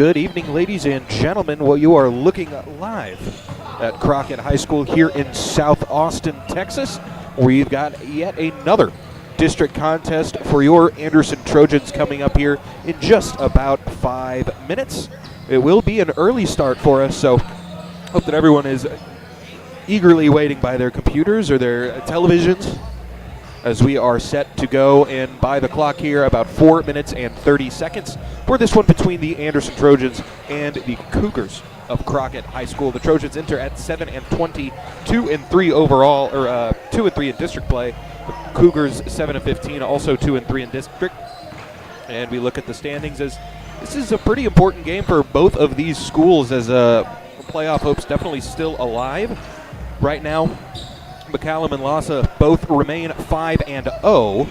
Good evening, ladies and gentlemen. Well, you are looking live at Crockett High School here in South Austin, Texas. We've got yet another district contest for your Anderson Trojans coming up here in just about 5 minutes. It will be an early start for us, so hope that everyone is eagerly waiting by their computers or their televisions as we are set to go. And by the clock here, about 4 minutes and 30 seconds for this one between the Anderson Trojans and the Cougars of Crockett High School. The Trojans enter at 7-20, 2-3 overall, or 2-3 in district play. The Cougars 7-15, also 2-3 in district. And we look at the standings as this is a pretty important game for both of these schools, as playoff hopes definitely still alive. Right now, McCallum and Lassa both remain 5-0.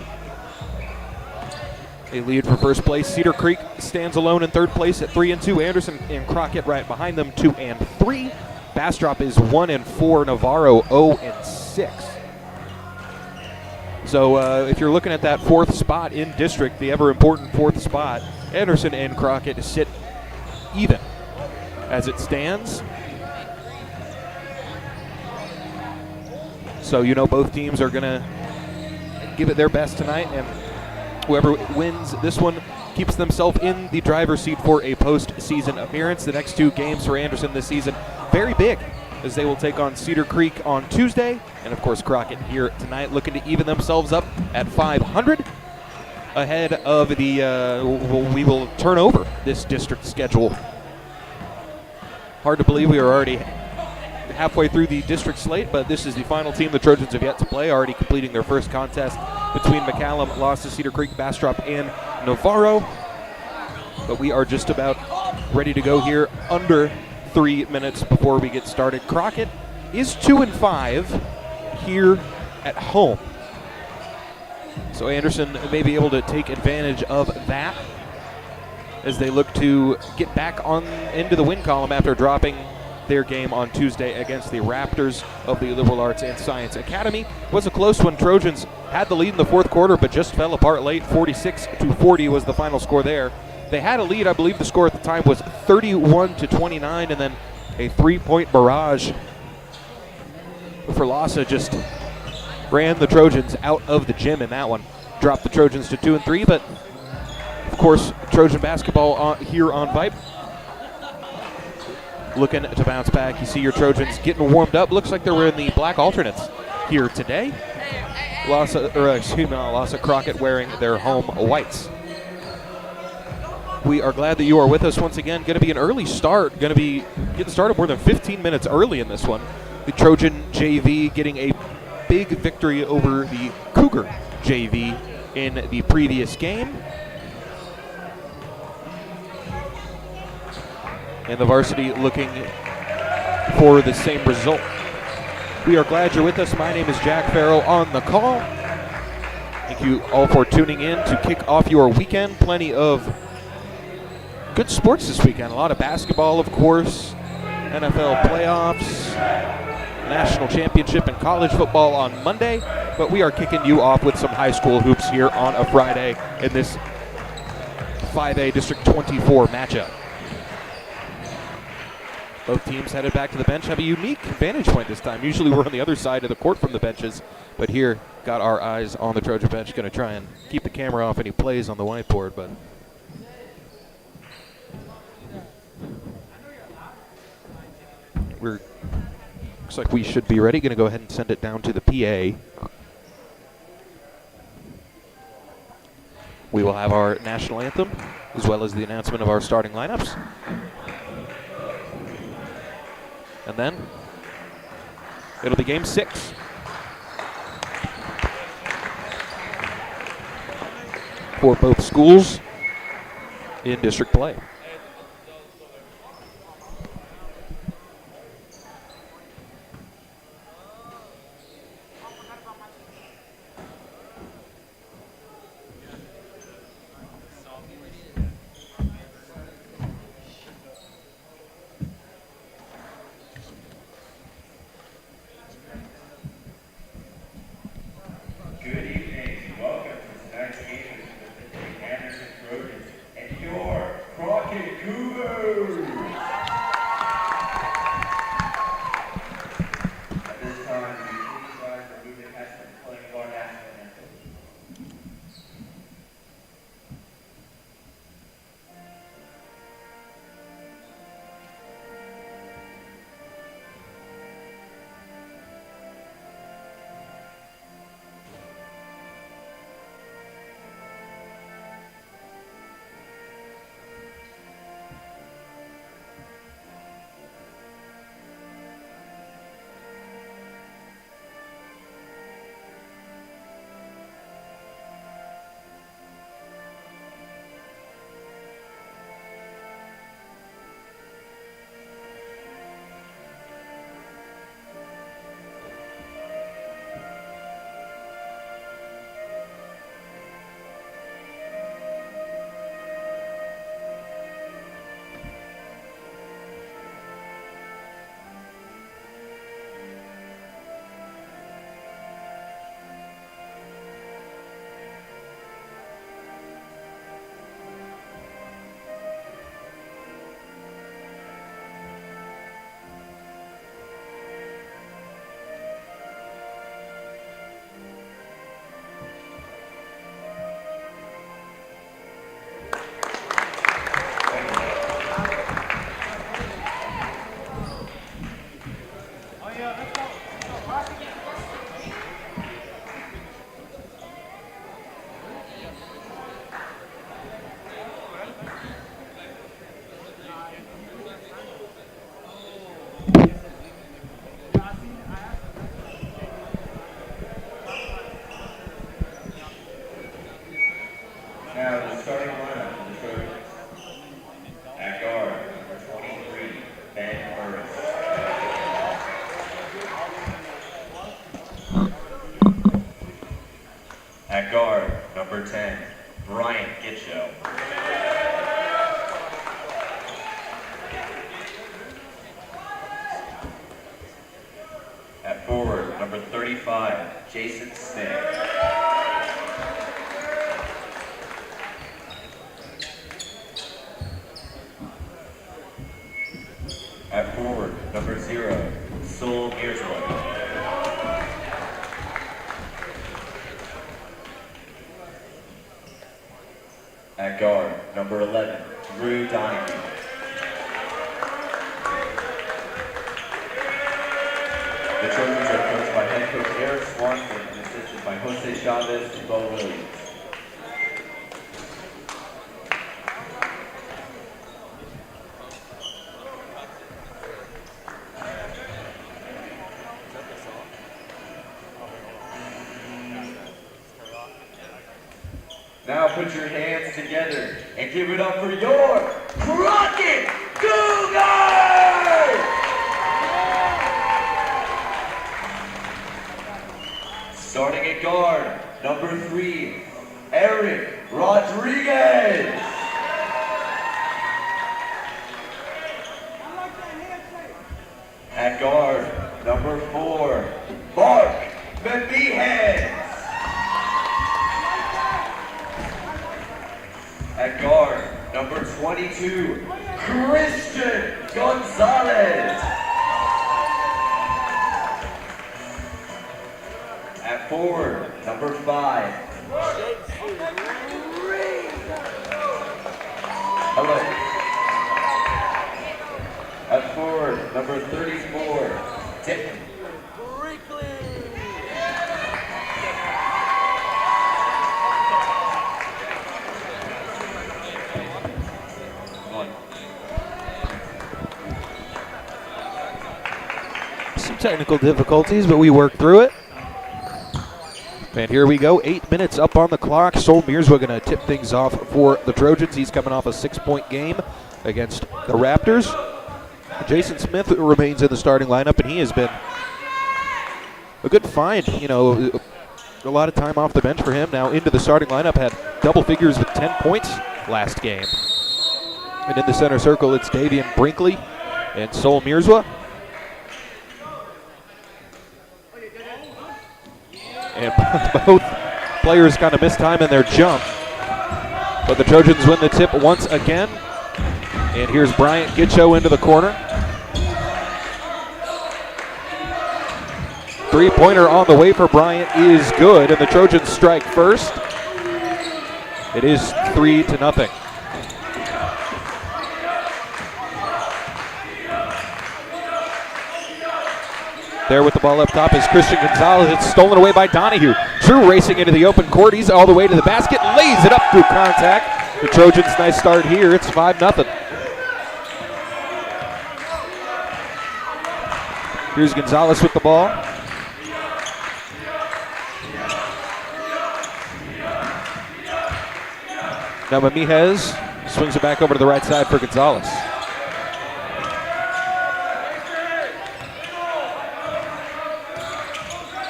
They lead for first place. Cedar Creek stands alone in third place at 3-2. Anderson and Crockett right behind them, 2-3. Bastrop is 1-4. Navarro 0-6. So if you're looking at that fourth spot in district, the ever important fourth spot, Anderson and Crockett sit even as it stands. So you know both teams are going to give it their best tonight, and whoever wins this one keeps themselves in the driver's seat for a postseason appearance. The next two games for Anderson this season, very big, as they will take on Cedar Creek on Tuesday, and of course Crockett here tonight, looking to even themselves up at 500 ahead of the, we will turn over this district schedule. Hard to believe we are already halfway through the district slate, but this is the final team the Trojans have yet to play, already completing their first contest between McCallum, Lassa, Cedar Creek, Bastrop, and Navarro. But we are just about ready to go here, under 3 minutes before we get started. Crockett is 2-5 here at home, so Anderson may be able to take advantage of that as they look to get back on into the win column after dropping their game on Tuesday against the Raptors of the Liberal Arts and Science Academy. It was a close one. Trojans had the lead in the fourth quarter, but just fell apart late. 46-40 was the final score there. They had a lead. I believe the score at the time was 31-29, and then a three-point barrage for Lassa just ran the Trojans out of the gym in that one. Dropped the Trojans to 2-3, but of course, Trojan basketball here on Vype looking to bounce back. You see your Trojans getting warmed up. Looks like they were in the black alternates here today. Lassa Crockett wearing their home whites. We are glad that you are with us once again. Going to be an early start. Going to be getting started more than 15 minutes early in this one. The Trojan JV getting a big victory over the Cougar JV in the previous game. And the varsity looking for the same result. We are glad you're with us. My name is Jack Farrell on the call. Thank you all for tuning in to kick off your weekend. Plenty of good sports this weekend. A lot of basketball, of course, NFL playoffs, national championship, and college football on Monday. But we are kicking you off with some high school hoops here on a Friday in this 5A District 24 matchup. Both teams headed back to the bench, have a unique vantage point this time. Usually we're on the other side of the court from the benches, but here got our eyes on the Trojan bench. Going to try and keep the camera off any plays on the whiteboard, but looks like we should be ready. Going to go ahead and send it down to the PA. We will have our national anthem as well as the announcement of our starting lineups. And then it'll be game 6. For both schools in district play. Crockett first. At guard, number 10, Bryant Gitshow. At forward, number 35, Jason Smith. At forward, number 0, Sol Mearswood. At guard, number 11, Drew Donahue. The Trojans are coached by head coach Eric Swanson and assisted by Jose Chavez and Bo Williams. Now put your hands together and give it up for your Crockett Cougars! Starting at guard, number 3, Eric Rodriguez. At guard, number 4, Mark Meehan. At guard, number 22, Christian Gonzalez. At forward, number 5. Hello. At forward, number 34, Dick. Some technical difficulties, but we worked through it. And here we go, 8 minutes up on the clock. Sol Mearswood going to tip things off for the Trojans. He's coming off a 6-point game against the Raptors. Jason Smith remains in the starting lineup, and he has been a good find. You know, a lot of time off the bench for him. Now into the starting lineup, had double figures with 10 points last game. And in the center circle, it's Davian Brinkley and Sol Mearswood. And both players kind of missed time in their jump. But the Trojans win the tip once again. And here's Bryant Gitshow into the corner. Three-pointer on the way for Bryant is good, and the Trojans strike first. It is 3-0. There with the ball up top is Christian Gonzalez. It's stolen away by Donahue. Drew racing into the open court. He's all the way to the basket. Lays it up through contact. The Trojans, nice start here. It's 5-0. Here's Gonzalez with the ball. Now Mejias swings it back over to the right side for Gonzalez.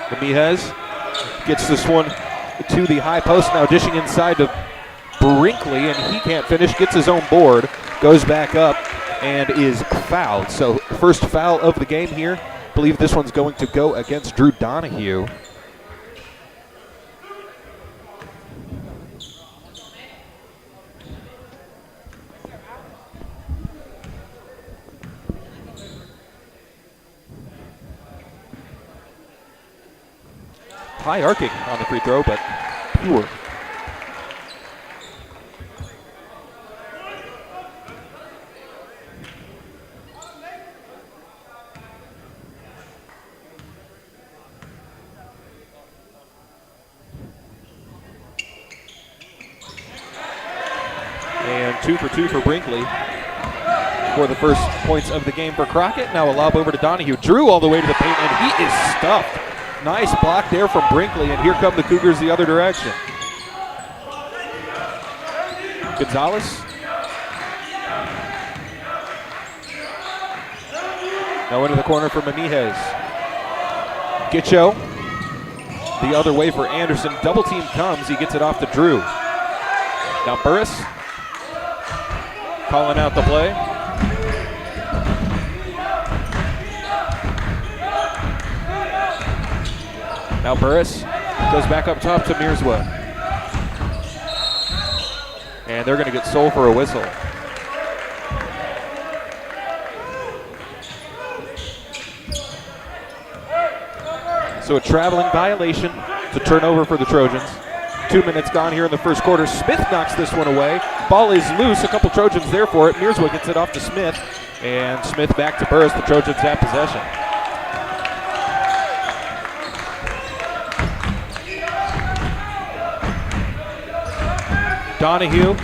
Mejias gets this one to the high post, now dishing inside to Brinkley, and he can't finish, gets his own board, goes back up, and is fouled. So first foul of the game here. I believe this one's going to go against Drew Donahue. High arcing on the free throw, but pure. And 2 for 2 for Brinkley for the first points of the game for Crockett. Now a lob over to Donahue. Drew all the way to the paint, and he is stuffed. Nice block there from Brinkley, and here come the Cougars the other direction. Gonzalez. Now into the corner for Mamijes. Gitcho. The other way for Anderson. Double team comes. He gets it off to Drew. Now Burris calling out the play. Now Burris goes back up top to Mearswa. And they're going to get Soul for a whistle. So a traveling violation. It's a turnover for the Trojans. 2 minutes gone here in the first quarter. Smith knocks this one away. Ball is loose. A couple Trojans there for it. Mearswa gets it off to Smith. And Smith back to Burris. The Trojans have possession. Donahue.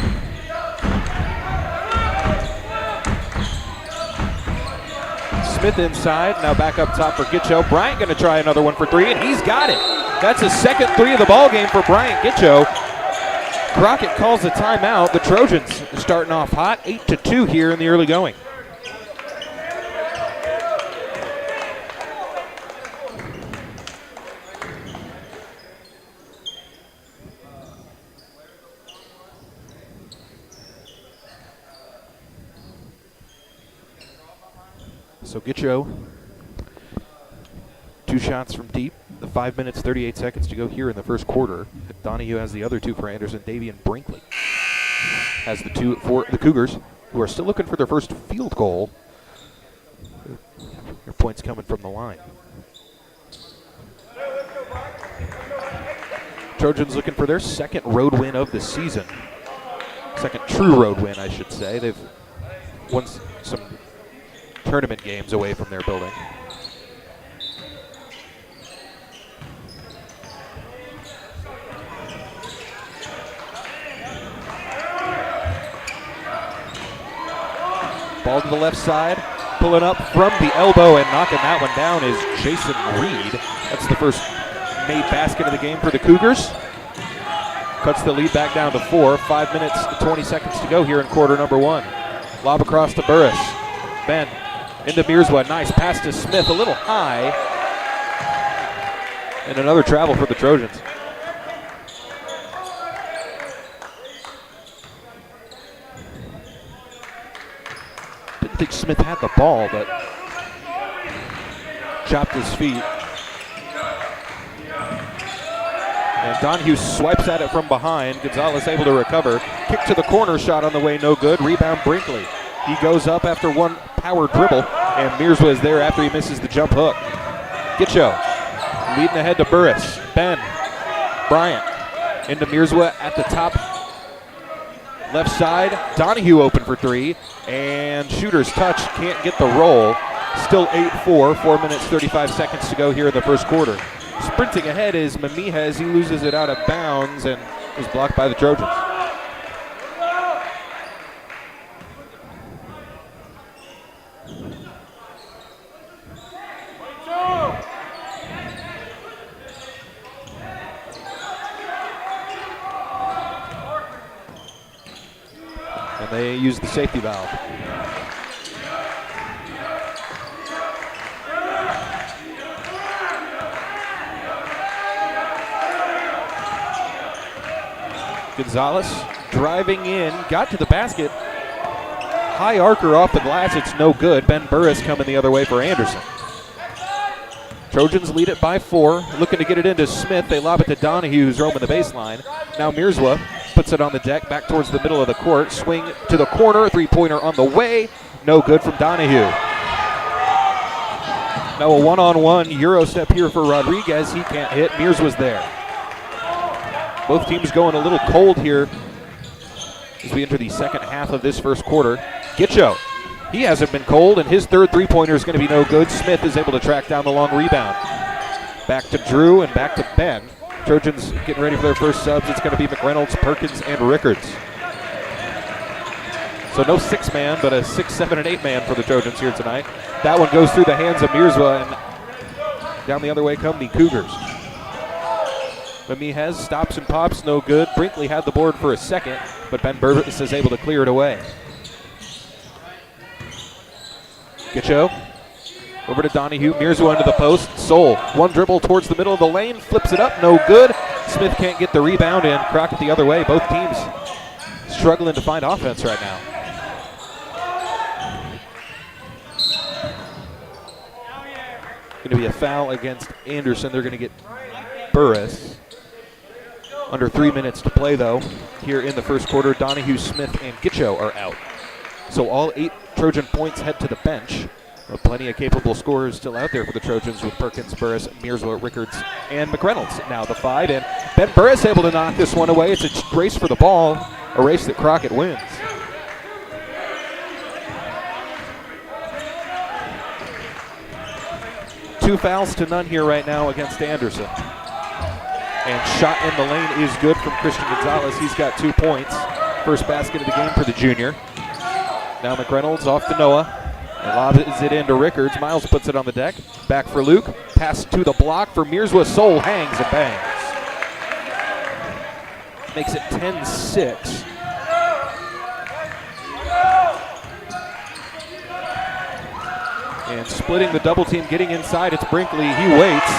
Smith inside, now back up top for Gitcho. Bryant going to try another one for three, and he's got it. That's his second three of the ball game for Bryant Gitcho. Crockett calls a timeout. The Trojans starting off hot, 8-2 here in the early going. So Gitcho, 2 shots from deep. The 5 minutes, 38 seconds to go here in the first quarter. Donahue has the other 2 for Anderson. Davian Brinkley has the 2 for the Cougars, who are still looking for their first field goal. Their points coming from the line. Trojans looking for their second road win of the season. Second true road win, I should say. They've won some tournament games away from their building. Ball to the left side, pulling up from the elbow and knocking that one down is Jason Reed. That's the first made basket of the game for the Cougars. Cuts the lead back down to 4. 5 minutes, 20 seconds to go here in quarter number 1. Lob across to Burris. Ben into Mearswa. Nice pass to Smith, a little high. And another travel for the Trojans. Didn't think Smith had the ball, but chopped his feet. And Donahue swipes at it from behind. Gonzalez able to recover. Kick to the corner, shot on the way, no good. Rebound Brinkley. He goes up after one power dribble, and Mearswa is there after he misses the jump hook. Gitcho leading ahead to Burris. Ben Bryant into Mearswa at the top left side. Donahue open for 3, and shooter's touch, can't get the roll. Still 8-4, 4 minutes, 35 seconds to go here in the first quarter. Sprinting ahead is Mamijes. He loses it out of bounds and is blocked by the Trojans. And they use the safety valve. Gonzalez driving in, got to the basket. High arcer off the glass, it's no good. Ben Burris coming the other way for Anderson. Trojans lead it by 4, looking to get it into Smith. They lob it to Donahue, who's roaming the baseline. Now Mearswa puts it on the deck, back towards the middle of the court. Swing to the corner, 3-pointer on the way. No good from Donahue. Now a one-on-one Euro step here for Rodriguez. He can't hit. Mearswa's there. Both teams going a little cold here as we enter the second half of this first quarter. Gitcho, he hasn't been cold, and his third 3-pointer is going to be no good. Smith is able to track down the long rebound. Back to Drew and back to Ben. Trojans getting ready for their first subs. It's going to be McReynolds, Perkins, and Rickards. So no 6-man, but a 6, 7, and 8-man for the Trojans here tonight. That one goes through the hands of Mearswa, and down the other way come the Cougars. Mamijes stops and pops, no good. Brinkley had the board for a second, but Ben Burris is able to clear it away. Gitcho Over to Donahue. Mearswa into the post. Soul. One dribble towards the middle of the lane. Flips it up. No good. Smith can't get the rebound, and Crockett the other way. Both teams struggling to find offense right now. Going to be a foul against Anderson. They're going to get Burris. Under 3 minutes to play, though, here in the first quarter. Donahue, Smith, and Gitcho are out. So all 8 Trojan points head to the bench. Plenty of capable scorers still out there for the Trojans with Perkins, Burris, Mearswa, Rickards, and McReynolds. Now the 5, and Ben Burris able to knock this one away. It's a race for the ball, a race that Crockett wins. Two fouls to none here right now against Anderson. And shot in the lane is good from Christian Gonzalez. He's got 2 points. First basket of the game for the junior. Now McReynolds off to Noah. And lobs it into Rickards. Miles puts it on the deck. Back for Luke. Pass to the block for Mearswa. Soul hangs and bangs. Makes it 10-6. And splitting the double team, getting inside, it's Brinkley. He waits.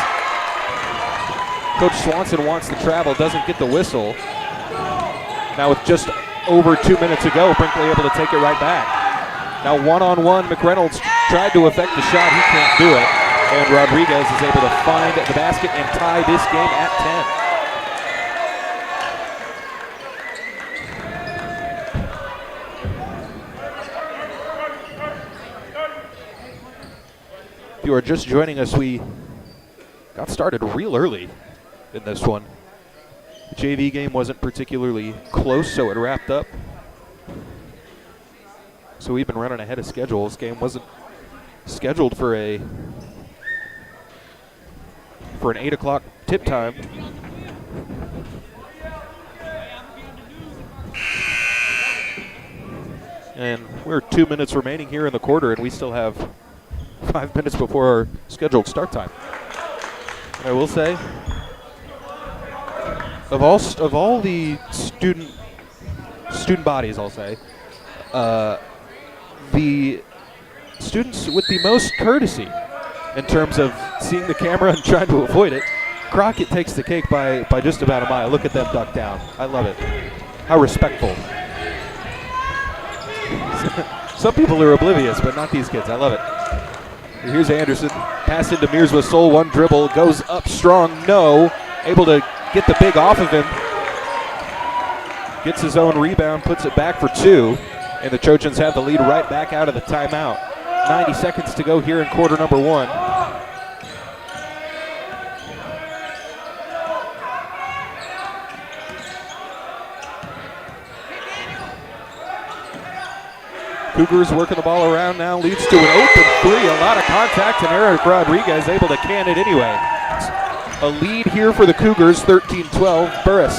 Coach Swanson wants to travel, doesn't get the whistle. Now with just over 2 minutes to go, Brinkley able to take it right back. Now one-on-one, McReynolds tried to effect the shot. He can't do it. And Rodriguez is able to find the basket and tie this game at 10. If you are just joining us, we got started real early in this one. The JV game wasn't particularly close, so it wrapped up. So we've been running ahead of schedule. This game wasn't scheduled for an 8 o'clock tip time. And we're 2 minutes remaining here in the quarter, and we still have 5 minutes before our scheduled start time. And I will say, of all the student bodies, I'll say, the students with the most courtesy in terms of seeing the camera and trying to avoid it, Crockett takes the cake by just about a mile. Look at them duck down. I love it. How respectful. Some people are oblivious, but not these kids. I love it. Here's Anderson. Pass into Mearswa. Soul, one dribble. Goes up strong. No. Able to get the big off of him. Gets his own rebound. Puts it back for 2. And the Trojans have the lead right back out of the timeout. 90 seconds to go here in quarter number 1. Cougars working the ball around now, leads to an open 3. A lot of contact, and Eric Rodriguez able to can it anyway. A lead here for the Cougars, 13-12. Burris.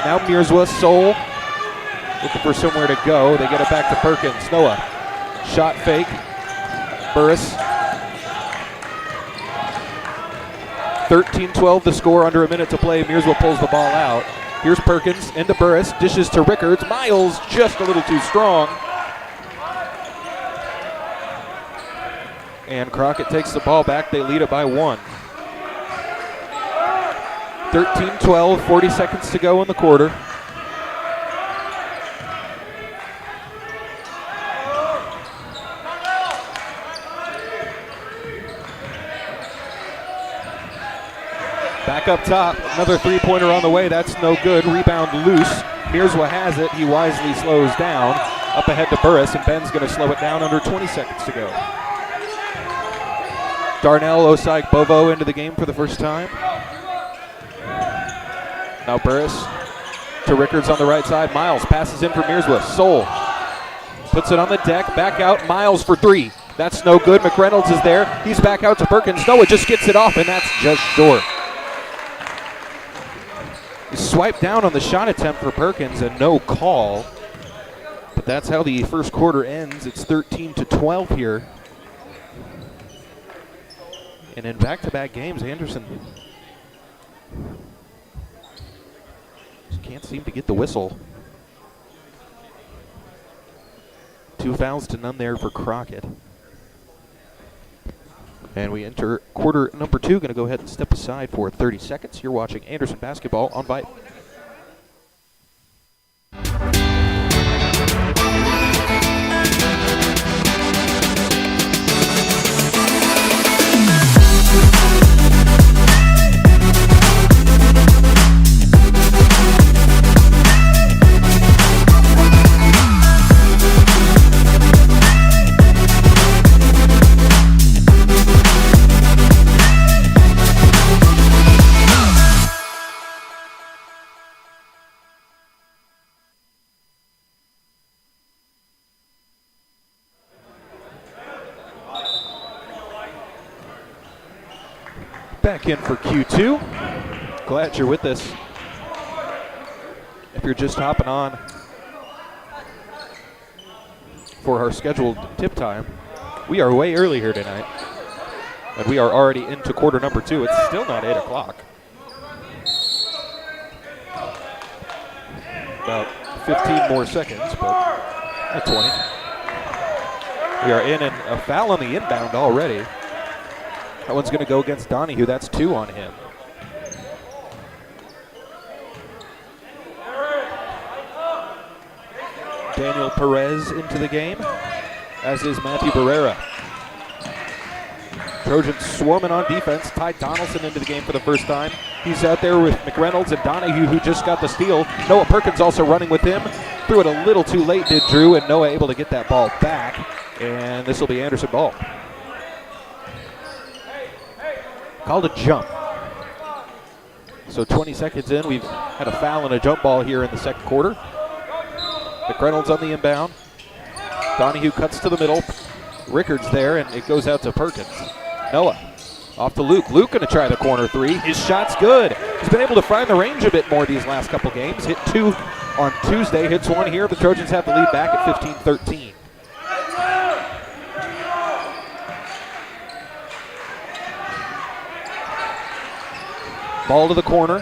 Now Mearswa, Soul. Looking for somewhere to go. They get it back to Perkins. Noah. Shot fake. Burris. 13-12 the score, under a minute to play. Mearswa pulls the ball out. Here's Perkins into Burris. Dishes to Rickards. Miles just a little too strong. And Crockett takes the ball back. They lead it by 1. 13-12, 40 seconds to go in the quarter. Back up top, another three-pointer on the way. That's no good. Rebound loose. Mearswa has it. He wisely slows down. Up ahead to Burris, and Ben's going to slow it down under 20 seconds to go. Darnell, Osai, Bovo into the game for the first time. Now Burris to Rickards on the right side. Miles passes in for Mearswa. Soul puts it on the deck. Back out. Miles for 3. That's no good. McReynolds is there. He's back out to Perkins. Noah just gets it off, and that's just short. Swipe down on the shot attempt for Perkins and no call. But that's how the first quarter ends. It's 13-12 here. And in back-to-back games, Anderson just can't seem to get the whistle. 2 fouls to none there for Crockett. And we enter quarter number 2. Going to go ahead and step aside for 30 seconds. You're watching Anderson basketball on Vype. Back in for Q2. Glad you're with us. If you're just hopping on for our scheduled tip time, we are way early here tonight. And we are already into quarter number 2. It's still not 8 o'clock. About 15 more seconds, but at 20. We are in, and a foul on the inbound already. That one's going to go against Donahue. That's 2 on him. Daniel Perez into the game, as is Matthew Barrera. Trojans swarming on defense. Ty Donaldson into the game for the first time. He's out there with McReynolds and Donahue, who just got the steal. Noah Perkins also running with him. Threw it a little too late, did Drew, and Noah able to get that ball back. And this will be Anderson ball. Called a jump. So 20 seconds in, we've had a foul and a jump ball here in the second quarter. McReynolds on the inbound. Donahue cuts to the middle. Rickards there, and it goes out to Perkins. Noah off to Luke. Luke going to try the corner 3. His shot's good. He's been able to find the range a bit more these last couple games. Hit 2 on Tuesday, hits 1 here. The Trojans have the lead back at 15-13. Ball to the corner.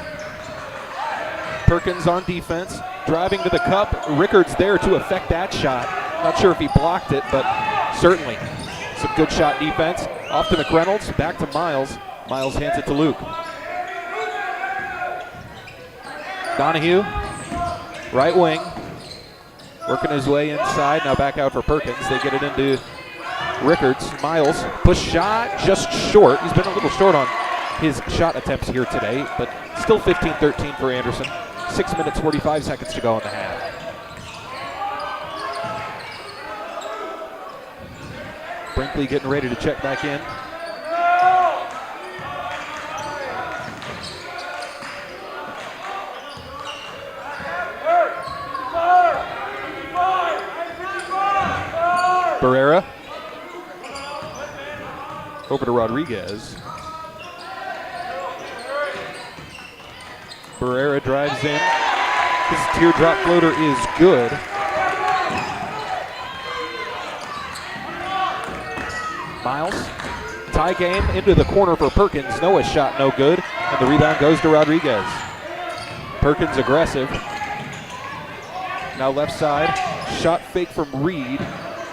Perkins on defense, driving to the cup. Rickards there to affect that shot. Not sure if he blocked it, but certainly some good shot defense. Off to McReynolds, back to Miles. Miles hands it to Luke. Donahue, right wing, working his way inside. Now back out for Perkins. They get it into Rickards. Miles, push shot, just short. He's been a little short on his shot attempts here today, but still 15-13 for Anderson. 6 minutes, 45 seconds to go in the half. Brinkley getting ready to check back in. Barrera. Over to Rodriguez. Barrera drives in. His teardrop floater is good. Miles, tie game into the corner for Perkins. Noah's shot no good, and the rebound goes to Rodriguez. Perkins aggressive. Now left side, shot fake from Reed,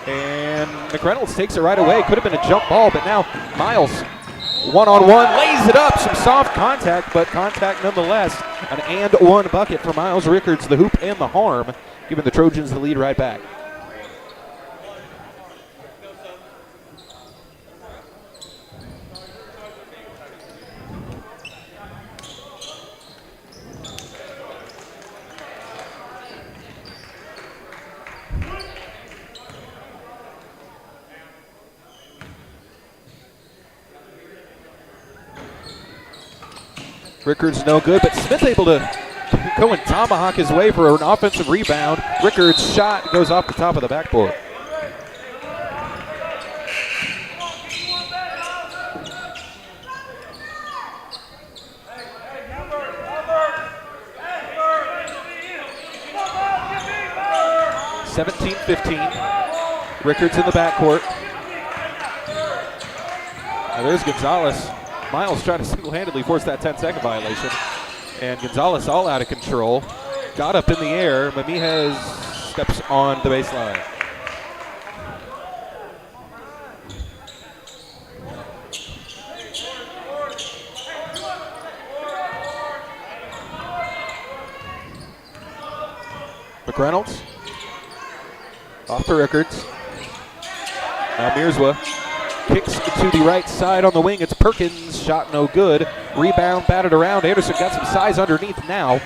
and McReynolds takes it right away. Could have been a jump ball, but now Miles, one-on-one, lays it up. Some soft contact, but contact nonetheless. An and-one bucket for Miles Rickards, the hoop and the harm, giving the Trojans the lead right back. Rickards no good, but Smith able to go and tomahawk his way for an offensive rebound. Rickards' shot goes off the top of the backboard. (17-15). Rickards in the backcourt. Now there's Gonzalez. Miles trying to single-handedly force that 10-second violation. And Gonzalez all out of control. Got up in the air. Mamihez steps on the baseline. McReynolds. Off to Rickards. Now Mierzwa kicks to the right side on the wing. It's Perkins. Shot no good. Rebound batted around. Anderson got some size underneath now.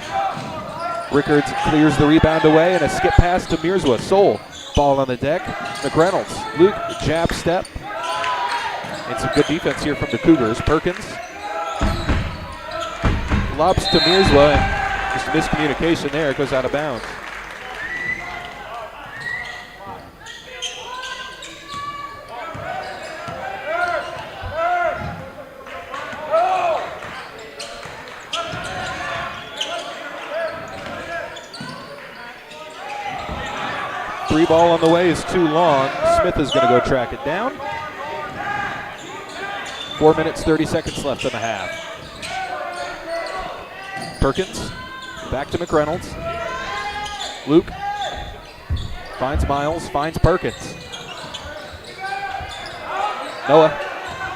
Rickards clears the rebound away and a skip pass to Mierzwa. Soul. Ball on the deck. McReynolds. Luke, jab step. And some good defense here from the Cougars. Perkins. Lobs to Mierzwa. Just a miscommunication there. It goes out of bounds. Three ball on the way is too long. Smith is going to go track it down. 4 minutes, 30 seconds left in the half. Perkins, back to McReynolds. Luke finds Miles, finds Perkins. Noah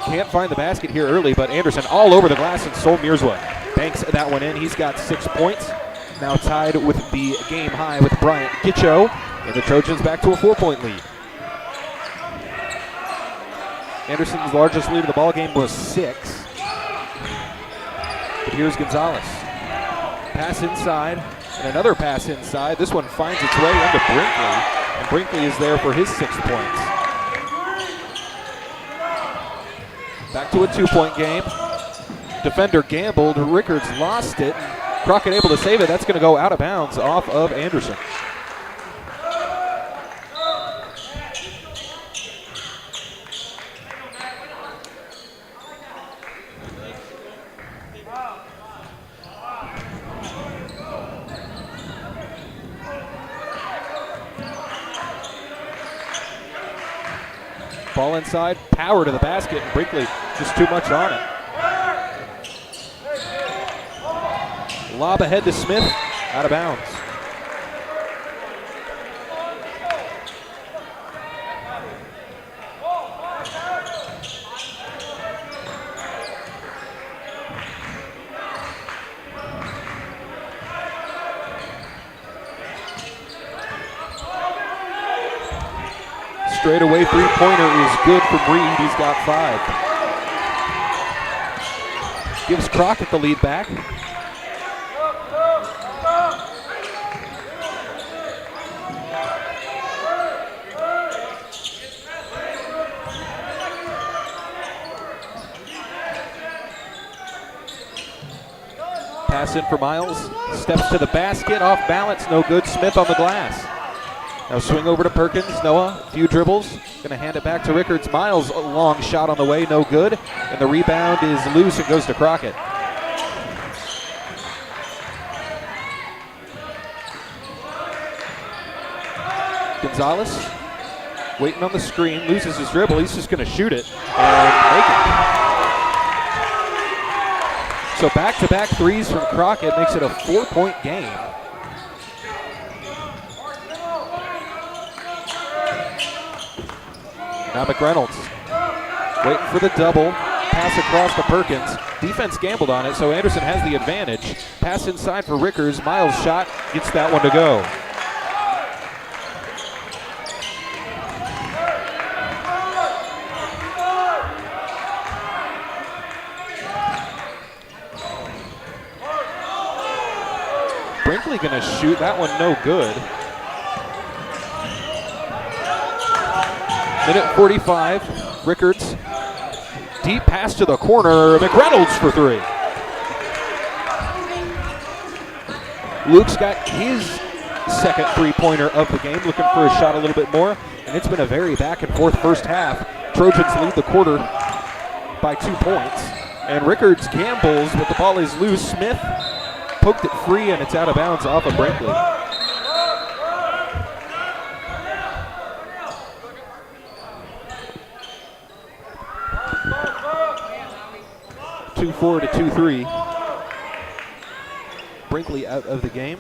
can't find the basket here early, but Anderson all over the glass and Sol Mierzwa banks that one in. He's got 6 points. Now tied with the game high with Bryant Gitcho. And the Trojans back to a 4-point lead. Anderson's largest lead of the ball game was 6. But here's Gonzalez. Pass inside, and another pass inside. This one finds its way into Brinkley, and Brinkley is there for his 6 points. Back to a 2-point game. Defender gambled. Rickards lost it. Crockett able to save it. That's going to go out of bounds off of Anderson. Ball inside, power to the basket, and Brinkley just too much on it. Lob ahead to Smith, out of bounds. Straightaway three-pointer is good from Reed. He's got 5. Gives Crockett the lead back. Pass in for Miles. Steps to the basket, off balance, no good. Smith on the glass. Now swing over to Perkins. Noah, a few dribbles. Going to hand it back to Rickards. Miles, a long shot on the way, no good. And the rebound is loose and goes to Crockett. Gonzalez, waiting on the screen, loses his dribble. He's just going to shoot it and make it. So back-to-back threes from Crockett makes it a 4-point game. Now McReynolds waiting for the double. Pass across to Perkins. Defense gambled on it, so Anderson has the advantage. Pass inside for Rickards. Miles' shot gets that one to go. Brinkley going to shoot that one, no good. Minute 45, Rickards, deep pass to the corner, McReynolds for 3. Luke's got his second three-pointer of the game, looking for a shot a little bit more, and it's been a very back-and-forth first half. Trojans lead the quarter by 2 points, and Rickards gambles, but the ball is loose. Smith poked it free, and it's out of bounds off of Brinkley. 2-4 to 2-3. Brinkley out of the game.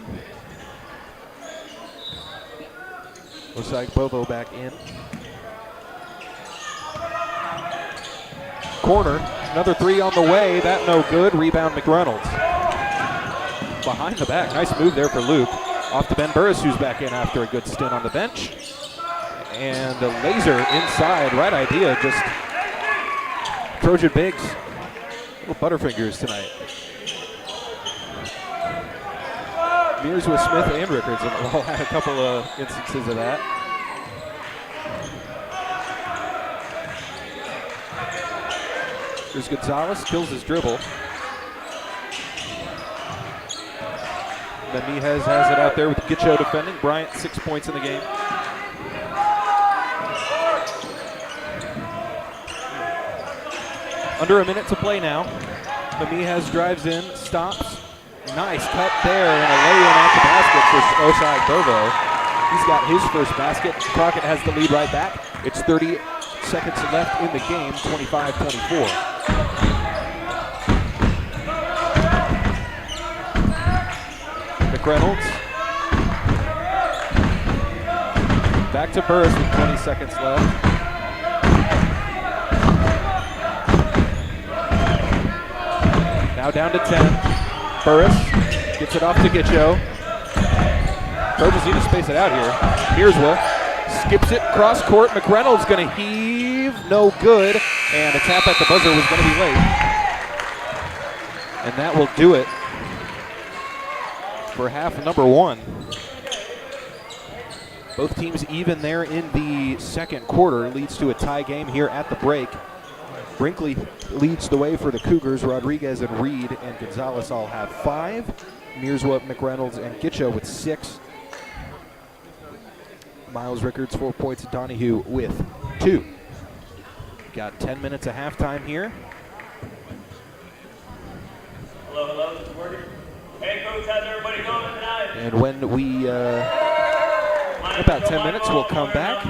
Looks like Bobo back in. Corner, another 3 on the way. That no good. Rebound McReynolds. Behind the back. Nice move there for Luke. Off to Ben Burris, who's back in after a good stint on the bench. And a laser inside, right idea, just Trojan Bigs. Little Butterfingers tonight. Mears with Smith and Rickards have all had a couple of instances of that. Here's Gonzalez, kills his dribble. Memijas has it out there with Gitcho defending. Bryant, 6 points in the game. Under a minute to play now. Memijas drives in, stops. Nice cut there, and a lay-in at the basket for Osai Bovo. He's got his first basket. Crockett has the lead right back. It's 30 seconds left in the game, 25-24. McReynolds. Back to Burris with 20 seconds left. Now down to 10. Burris gets it off to Gitcho. Trojans need to space it out here. Mirzwa skips it cross court. McReynolds going to heave. No good. And a tap at the buzzer was going to be late. And that will do it for half number one. Both teams even there in the second quarter. Leads to a tie game here at the break. Brinkley leads the way for the Cougars. Rodriguez and Reed and Gonzalez all have 5. Mirzwa, McReynolds, and Gitcho with 6. Miles Rickards 4 points. Donahue with 2. Got 10 minutes of halftime here. Hello, this is working. Hey, Coach, how's everybody going tonight? And when we, about 10 minutes, we'll come back.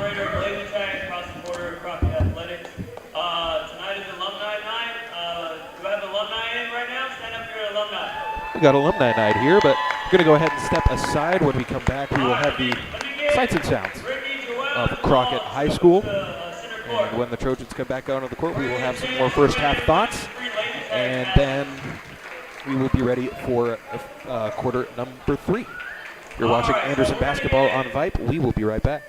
We got alumni night here, but we're going to go ahead and step aside. When we come back, we will have the sights and sounds of Crockett High School. And when the Trojans come back out on the court, we will have some more first half thoughts. And then we will be ready for quarter number 3. You're watching Anderson Basketball on Vype. We will be right back.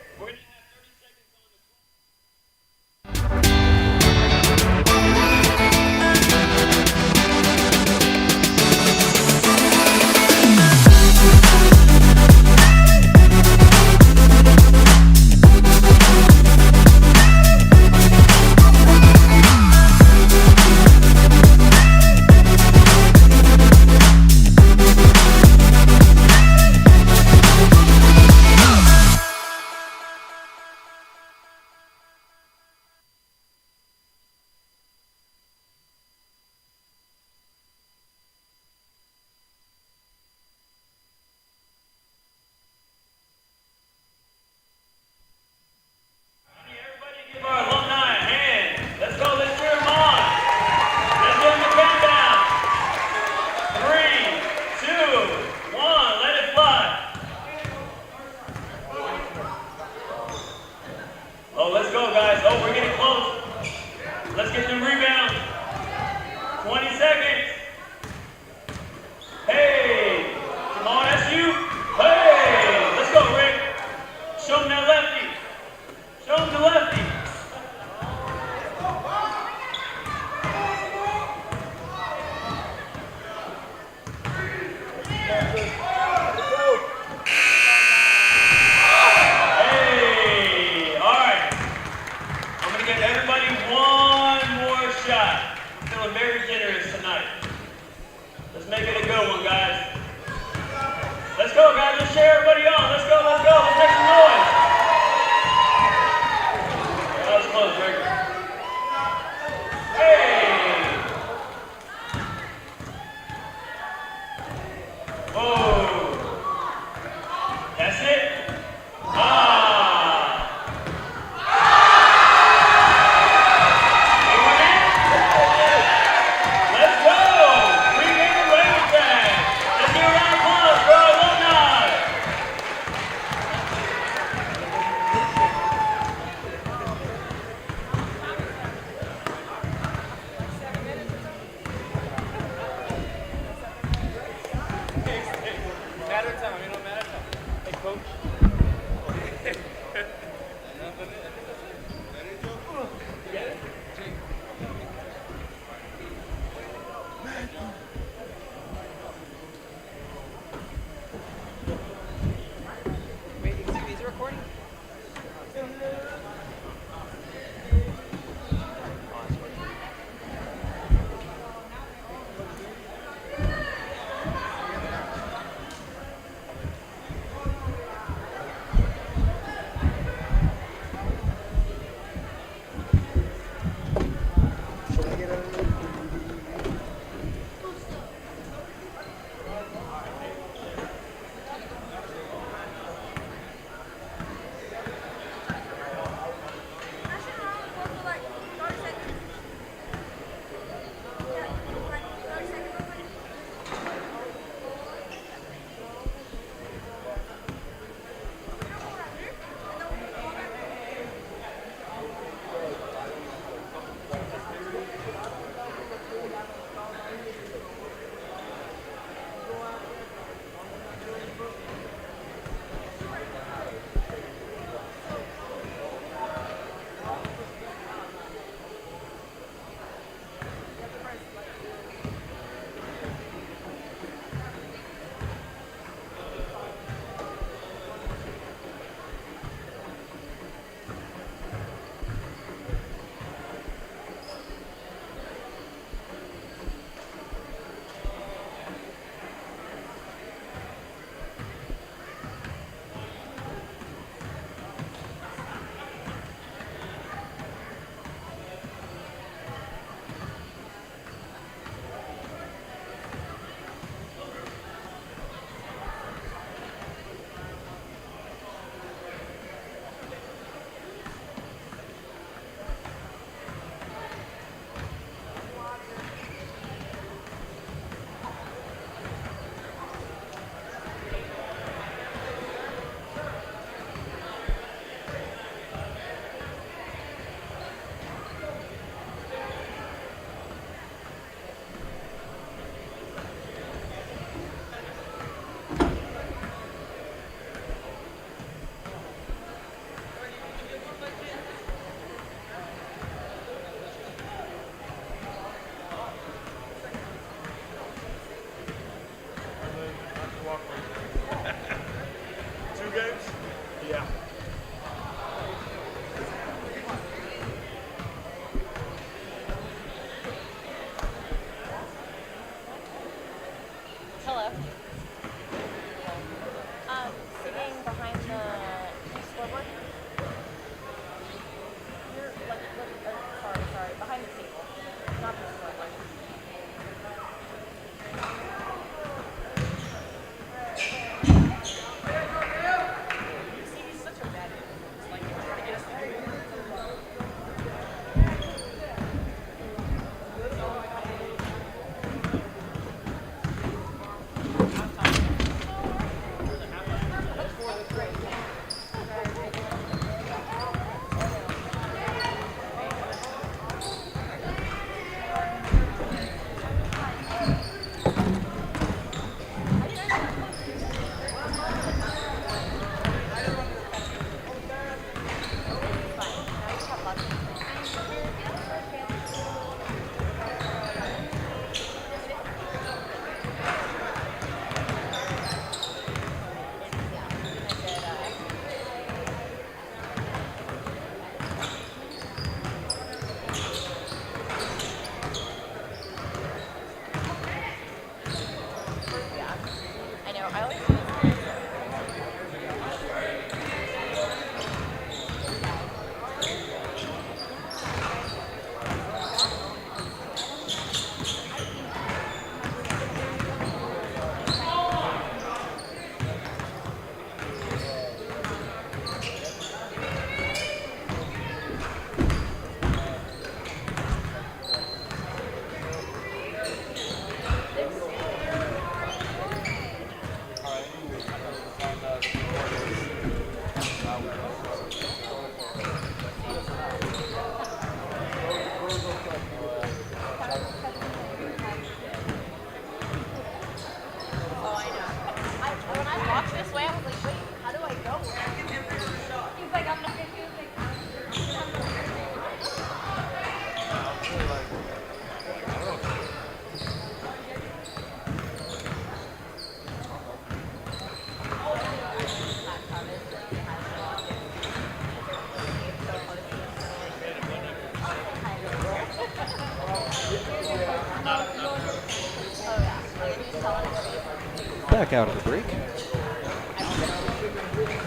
Back out of the break.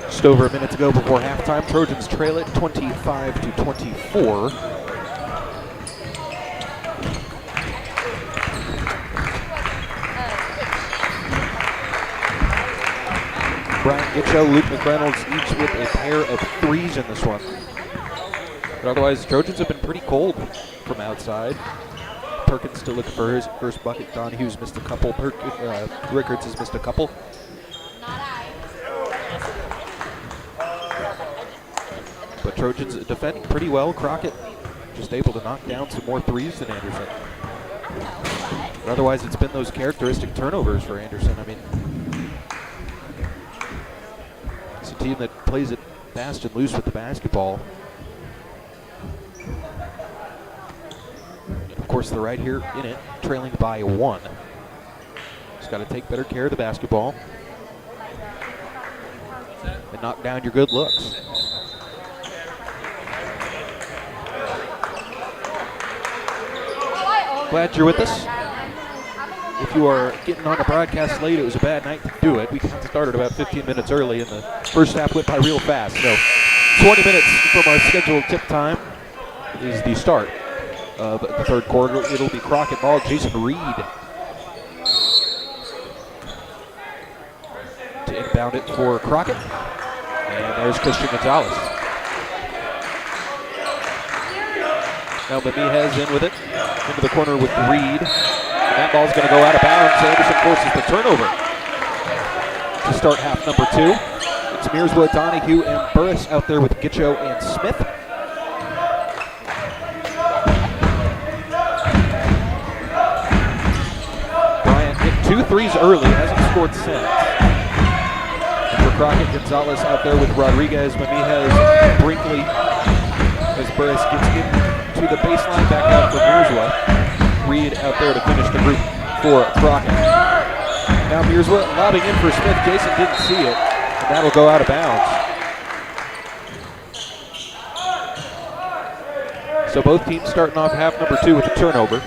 Just over a minute to go before halftime. Trojans trail it 25-24. Brian Gitcho, Luke McReynolds, each with a pair of threes in this one. But otherwise, Trojans have been pretty cold from outside. Perkins still looking for his first bucket. Donahue's missed a couple. Rickards has missed a couple. But Trojans defending pretty well. Crockett just able to knock down some more threes than Anderson. But otherwise, it's been those characteristic turnovers for Anderson. I mean, it's a team that plays it fast and loose with the basketball. Of course, they're right here in it, trailing by 1. Just got to take better care of the basketball and knock down your good looks. Glad you're with us. If you are getting on the broadcast late, it was a bad night to do it. We got started about 15 minutes early, and the first half went by real fast. So 20 minutes from our scheduled tip time is the start of the third quarter. It'll be Crockett ball. Jason Reed to inbound it for Crockett. And there's Christian Gonzalez. Now Mamihez in with it. Into the corner with Reed. And that ball's going to go out of bounds. Anderson forces the turnover to start half number 2. It's Mearswood, Donahue, and Burris out there with Gitcho and Smith. Bryant hit 2 threes early, hasn't scored since. And for Crockett, Gonzalez out there with Rodriguez, Mamihez, Brinkley, as Burris gets into the baseline, back out for Mearswood. Reed out there to finish the group for Crockett. Now Mearswood lobbing in for Smith. Jason didn't see it, and that'll go out of bounds. So both teams starting off half number 2 with a turnover.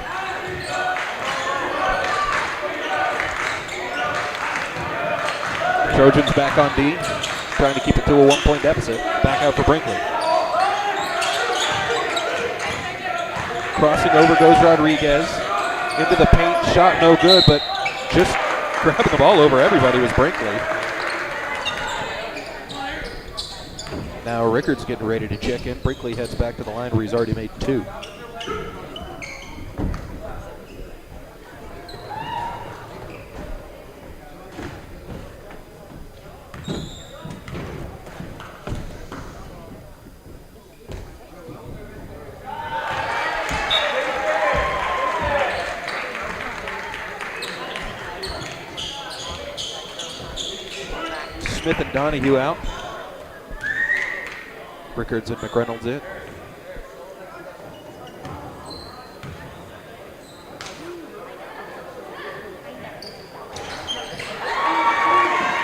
Trojans back on D, trying to keep it to a 1-point deficit. Back out for Brinkley. Crossing over goes Rodriguez. Into the paint, shot no good, but just grabbing the ball over everybody was Brinkley. Now Rickard's getting ready to check in. Brinkley heads back to the line where he's already made 2. Smith and Donahue out. Rickards and McReynolds in.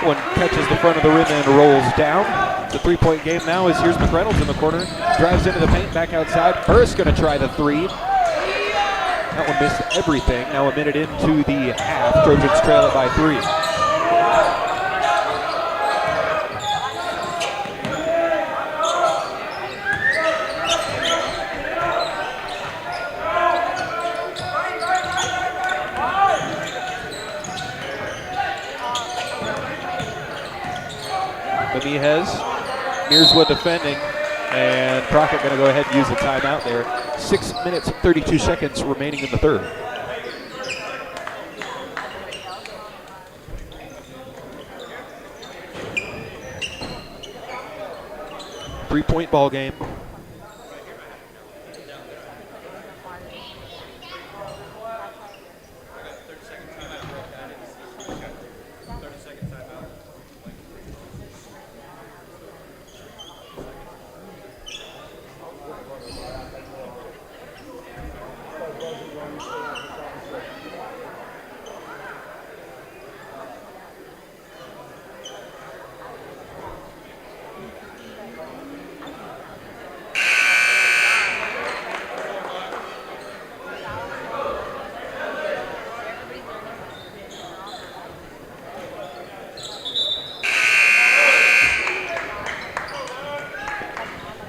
One catches the front of the rim and rolls down. The 3-point game now is here's McReynolds in the corner. Drives into the paint, back outside. Burris going to try the 3. That one missed everything. Now a minute into the half. Trojans trail it by 3. Mamihez, Mearswood defending, and Crockett going to go ahead and use the timeout there. 6 minutes, 32 seconds remaining in the third. Three-point ball game.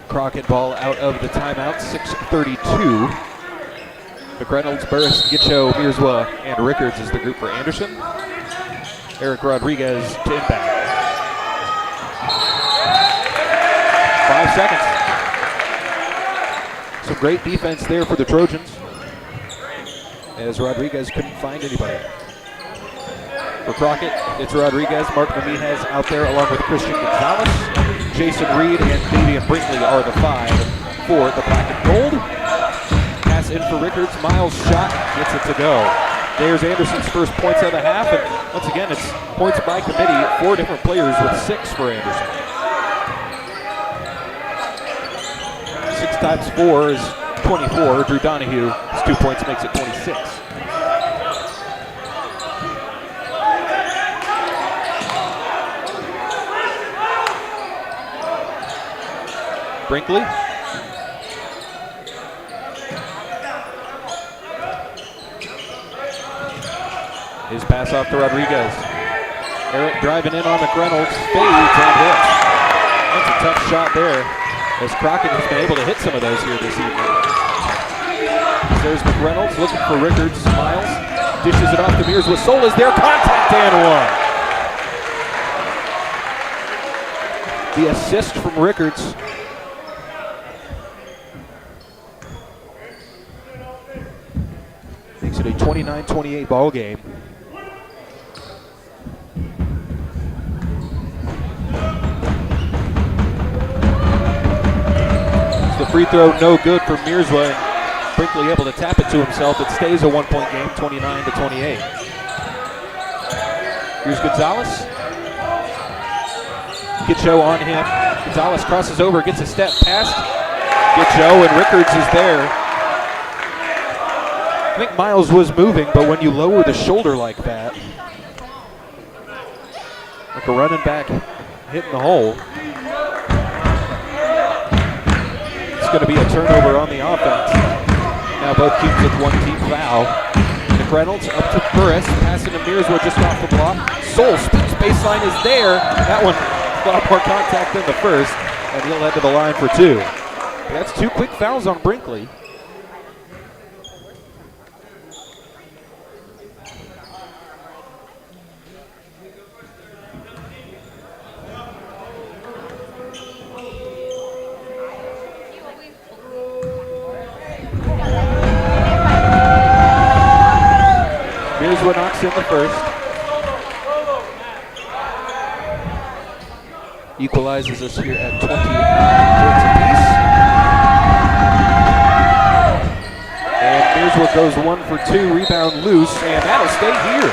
Crockett ball out of the timeout, 6:32. McReynolds, Burris, Gitcho, Mearswa, and Rickards is the group for Anderson. Eric Rodriguez to inbound. 5 seconds. Some great defense there for the Trojans, as Rodriguez couldn't find anybody. For Crockett, it's Rodriguez. Mark Mamihez out there along with Christian Gonzalez. Jason Reed and Davian Brinkley are the 5 for the black and gold. Pass in for Rickards. Miles' shot gets it to go. There's Anderson's first points of the half, and once again, it's points by committee. 4 different players with 6 for Anderson. 6 times 4 is 24. Drew Donahue's 2 points makes it 26. Brinkley. His pass off to Rodriguez. Eric driving in on McReynolds, fades and hits. That's a tough shot there, as Crockett has been able to hit some of those here this evening. There's McReynolds looking for Rickards. Miles dishes it off to Mears with Soul is there. Contact and one. The assist from Rickards. Makes it a 29-28 ball game. The free throw no good for Mearswa. Brinkley able to tap it to himself. It stays a 1 point game, 29-28. Here's Gonzalez. Gitcho on him. Gonzalez crosses over, gets a step past Gitcho, and Rickards is there. I think Miles was moving, but when you lower the shoulder like that, like a running back hitting the hole, it's going to be a turnover on the offense. Now both teams with one team foul. McReynolds up to Burris, passing to Mearswood just off the block. Soul spins, baseline is there. That one, a lot more contact than the first, and he'll head to the line for two. That's two quick fouls on Brinkley. Mearswood knocks in the first. Equalizes us here at 29 points apiece. And Mearswood goes 1 for 2, rebound loose, and that'll stay here.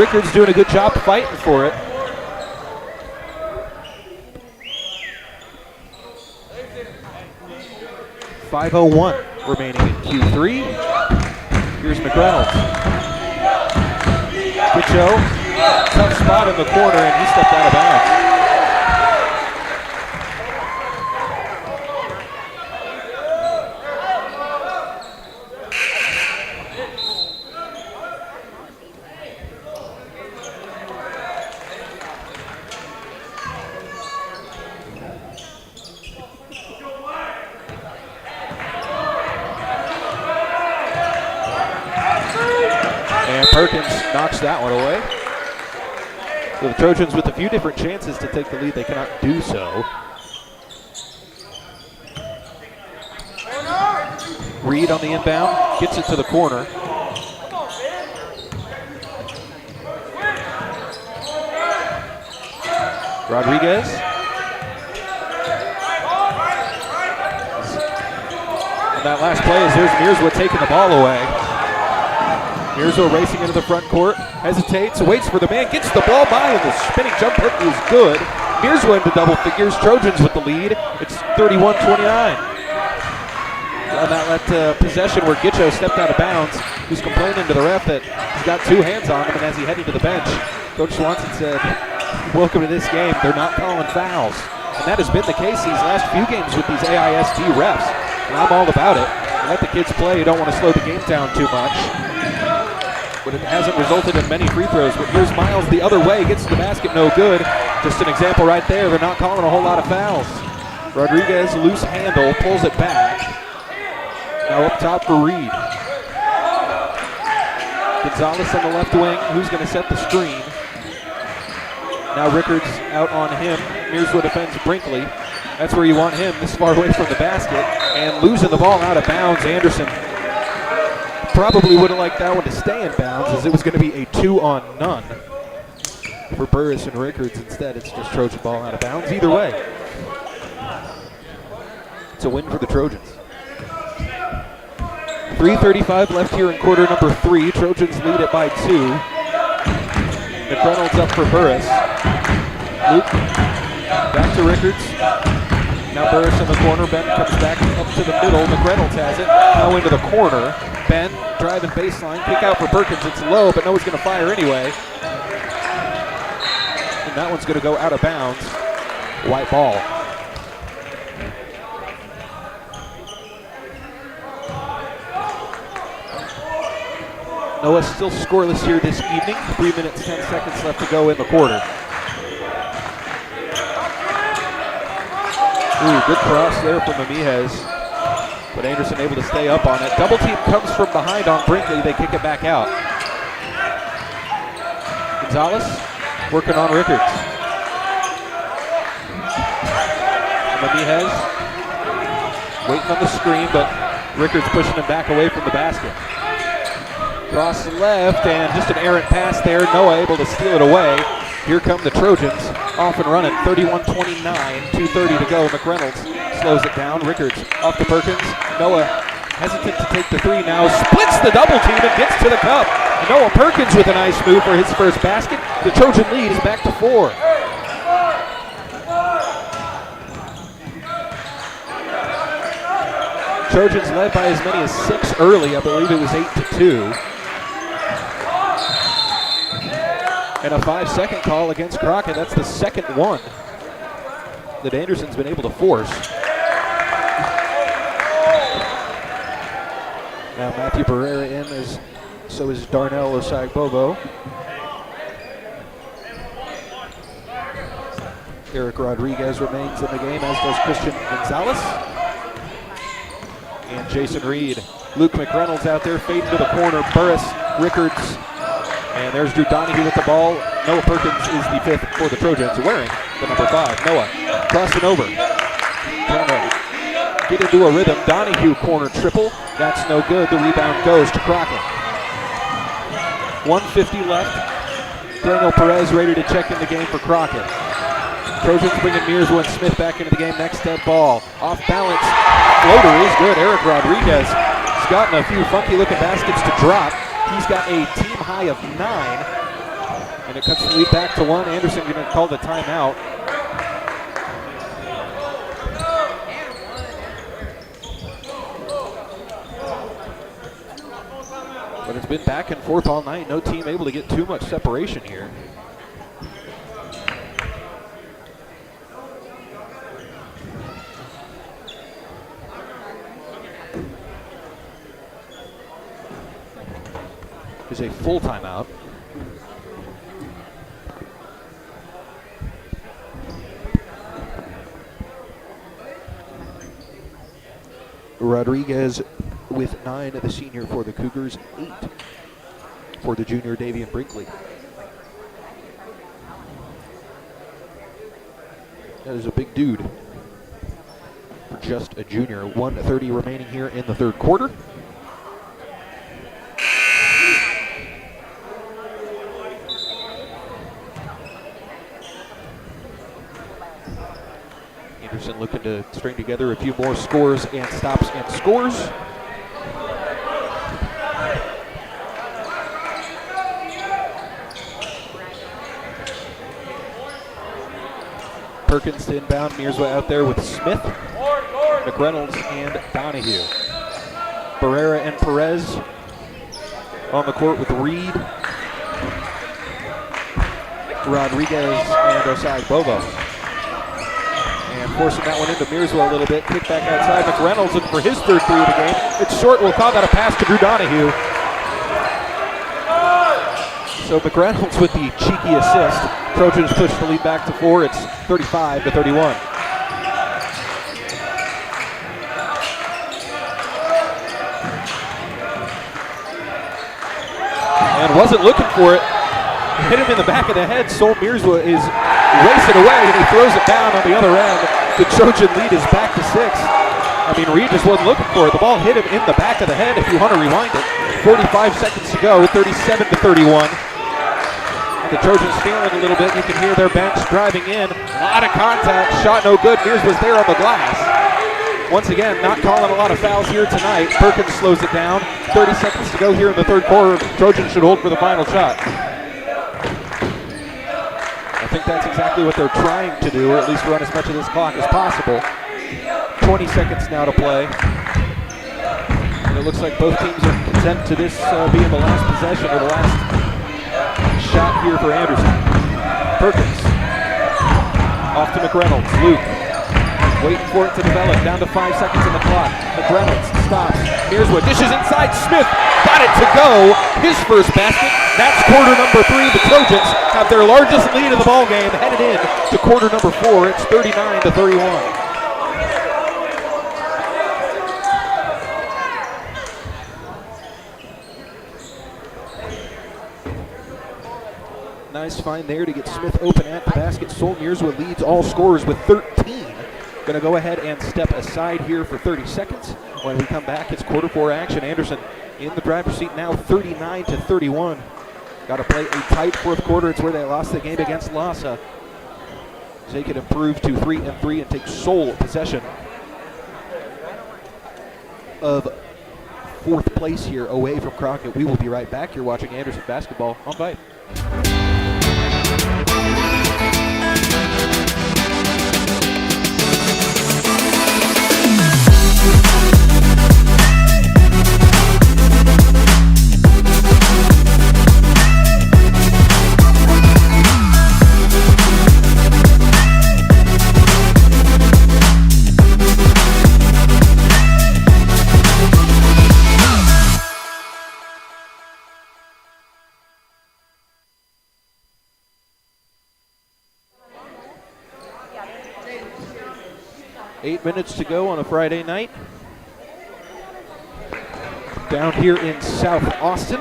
Rickards doing a good job fighting for it. .501 remaining in Q3. Here's McReynolds. Good show. Tough spot in the corner, and he stepped out of bounds. And Perkins knocks that one away. So the Trojans with a few different chances to take the lead, they cannot do so. Reed on the inbound, gets it to the corner. Rodriguez. And that last play is here's Mearswood taking the ball away. Mearswood racing into the front court, hesitates, waits for the man, gets the ball by, and the spinning jump hook is good. Mearswood into double figures, Trojans with the lead. It's 31-29. On that possession where Gitcho stepped out of bounds, he's complaining to the ref that he's got two hands on him, and as he headed to the bench, Coach Swanson said, welcome to this game, they're not calling fouls. And that has been the case these last few games with these AIST refs. And I'm all about it. Let the kids play, you don't want to slow the game down too much. But it hasn't resulted in many free throws. But here's Miles the other way, gets to the basket, no good. Just an example right there, they're not calling a whole lot of fouls. Rodriguez, loose handle, pulls it back. Now up top for Reed. Gonzalez on the left wing, who's going to set the screen. Now Rickards out on him. Mearswood defends Brinkley. That's where you want him, this far away from the basket. And losing the ball out of bounds, Anderson probably would have liked that one to stay in bounds, as it was going to be a 2-on-none for Burris and Rickards. Instead, it's just Trojan ball out of bounds. Either way, it's a win for the Trojans. 3:35 left here in quarter number 3. Trojans lead it by 2. McReynolds up for Burris. Luke back to Rickards. Now Burris in the corner. Ben comes back up to the middle. McReynolds has it. Now into the corner. Ben driving baseline. Kick out for Perkins. It's low, but no one's going to fire anyway. And that one's going to go out of bounds. White ball. Noah still scoreless here this evening. 3 minutes, 10 seconds left to go in the quarter. Ooh, good cross there from Amihez. But Anderson able to stay up on it. Double team comes from behind on Brinkley. They kick it back out. Gonzalez working on Rickards. Amihez waiting on the screen, but Rickards pushing him back away from the basket. Cross left, and just an errant pass there. Noah able to steal it away. Here come the Trojans, off and running. 31-29, 2:30 to go. McReynolds slows it down. Rickards off to Perkins. Noah hesitant to take the three now. Splits the double team and gets to the cup. Noah Perkins with a nice move for his first basket. The Trojan lead is back to 4. Trojans led by as many as 6 early. I believe it was 8-2. And a 5-second call against Crockett. That's the second one that Anderson's been able to force. Now Matthew Barrera in, so is Darnell Osagbobo. Eric Rodriguez remains in the game, as does Christian Gonzalez. And Jason Reed. Luke McReynolds out there, fading to the corner. Burris, Rickards, and there's Drew Donahue with the ball. Noah Perkins is the 5th for the Trojans, wearing the number 5. Noah crossing over. Trying to get into a rhythm. Donahue corner triple. That's no good. The rebound goes to Crockett. 1:50 left. Daniel Perez ready to check in the game for Crockett. Trojans bringing Mearswood and Smith back into the game. Next step ball. Off balance. Floater is good. Eric Rodriguez has gotten a few funky looking baskets to drop. He's got a team high of 9. And it cuts the lead back to 1. Anderson going to call the timeout. But it's been back and forth all night. No team able to get too much separation here. Is a full timeout. Rodriguez with 9, the senior for the Cougars, 8 for the junior Davian Brinkley. That is a big dude for just a junior. 1:30 remaining here in the third quarter. Anderson looking to string together a few more scores and stops and scores. Perkins to inbound. Mearswa out there with Smith, McReynolds, and Donahue. Barrera and Perez on the court with Reed, Rodriguez, and Osai Bobo. And forcing that one into Mearswa a little bit. Kick back outside. McReynolds looking for his third three of the game. It's short. We'll call that a pass to Drew Donahue. So McReynolds with the cheeky assist. Trojans push the lead back to 4. It's 35-31. And wasn't looking for it. Hit him in the back of the head. Sol Mearswa is racing away, and he throws it down on the other end. The Trojan lead is back to 6. I mean, Reed just wasn't looking for it. The ball hit him in the back of the head, if you want to rewind it. 45 seconds to go, 37-31. And the Trojans feeling a little bit. You can hear their bench driving in. A lot of contact. Shot no good. Mears was there on the glass. Once again, not calling a lot of fouls here tonight. Perkins slows it down. 30 seconds to go here in the third quarter. Trojans should hold for the final shot. I think that's exactly what they're trying to do, or at least run as much of this clock as possible. 20 seconds now to play. And it looks like both teams are content to this being the last possession or the last shot here for Anderson. Perkins. Off to McReynolds. Luke. Waiting for it to develop. Down to 5 seconds on the clock. McReynolds stops. Mearswood dishes inside. Smith got it to go. His first basket. That's quarter number 3. The Trojans have their largest lead of the ball game headed in to quarter number 4. It's 39-31. Nice find there to get Smith open at the basket. Sol Mearswood leads all scorers with 13. Going to go ahead and step aside here for 30 seconds. When we come back, it's quarter 4 action. Anderson in the driver's seat now, 39-31. Got to play a tight fourth quarter. It's where they lost the game against Lhasa. They could improve to 3-3 and take sole possession of 4th place here away from Crockett. We will be right back. You're watching Anderson basketball on Vype. 8 minutes to go on a Friday night. Down here in South Austin.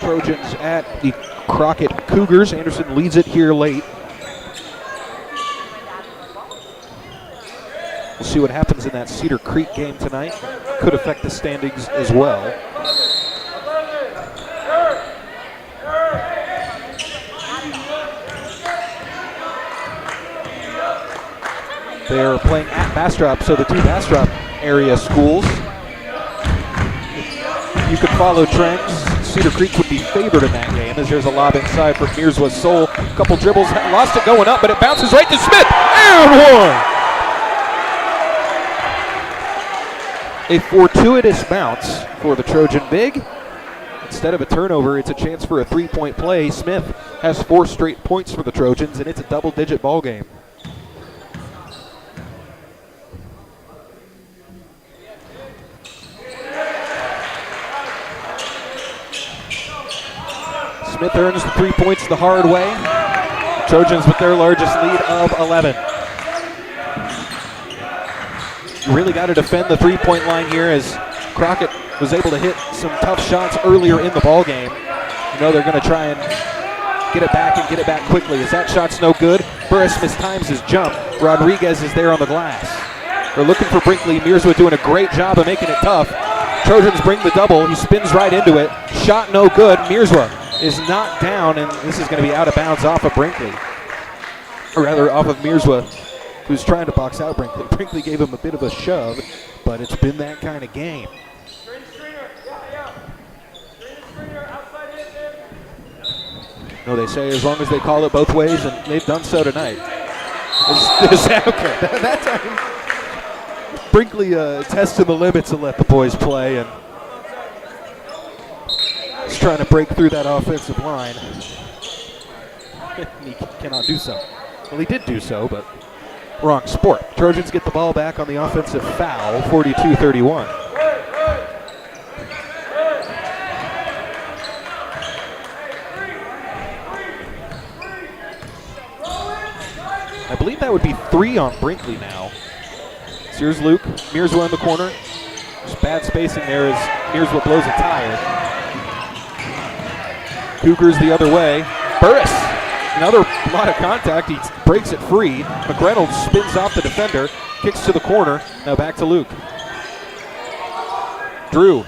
Trojans at the Crockett Cougars. Anderson leads it here late. We'll see what happens in that Cedar Creek game tonight. Could affect the standings as well. They're playing at Bastrop, so the two Bastrop area schools. You can follow trends. Cedar Creek would be favored in that game as there's a lob inside for Mearswood Sol. Couple dribbles, lost it going up, but it bounces right to Smith, and one! A fortuitous bounce for the Trojan big. Instead of a turnover, it's a chance for a three-point play. Smith has 4 straight points for the Trojans, and it's a double-digit ball game. Smith earns the 3 points the hard way. Trojans with their largest lead of 11. You really got to defend the three-point line here as Crockett was able to hit some tough shots earlier in the ball game. You know they're going to try and get it back and get it back quickly. As that shot's no good, Burris mistimes his jump. Rodriguez is there on the glass. They're looking for Brinkley. Mearswood doing a great job of making it tough. Trojans bring the double. He spins right into it. Shot no good. Mearswood is knocked down, and this is going to be out of bounds off of Brinkley. Or rather, off of Mearswood, who's trying to box out Brinkley. Brinkley gave him a bit of a shove, but it's been that kind of game. No, they say as long as they call it both ways, and they've done so tonight. Okay, that time, Brinkley testing the limits and let the boys play, and he's trying to break through that offensive line. He cannot do so. Well, he did do so, but wrong sport. Trojans get the ball back on the offensive foul, 42-31. I believe that would be 3 on Brinkley now. So here's Luke. Mearswood in the corner. There's bad spacing there as Mearswood blows a tire. Cougars the other way. Burris, another lot of contact. He breaks it free. McReynolds spins off the defender, kicks to the corner. Now back to Luke. Drew,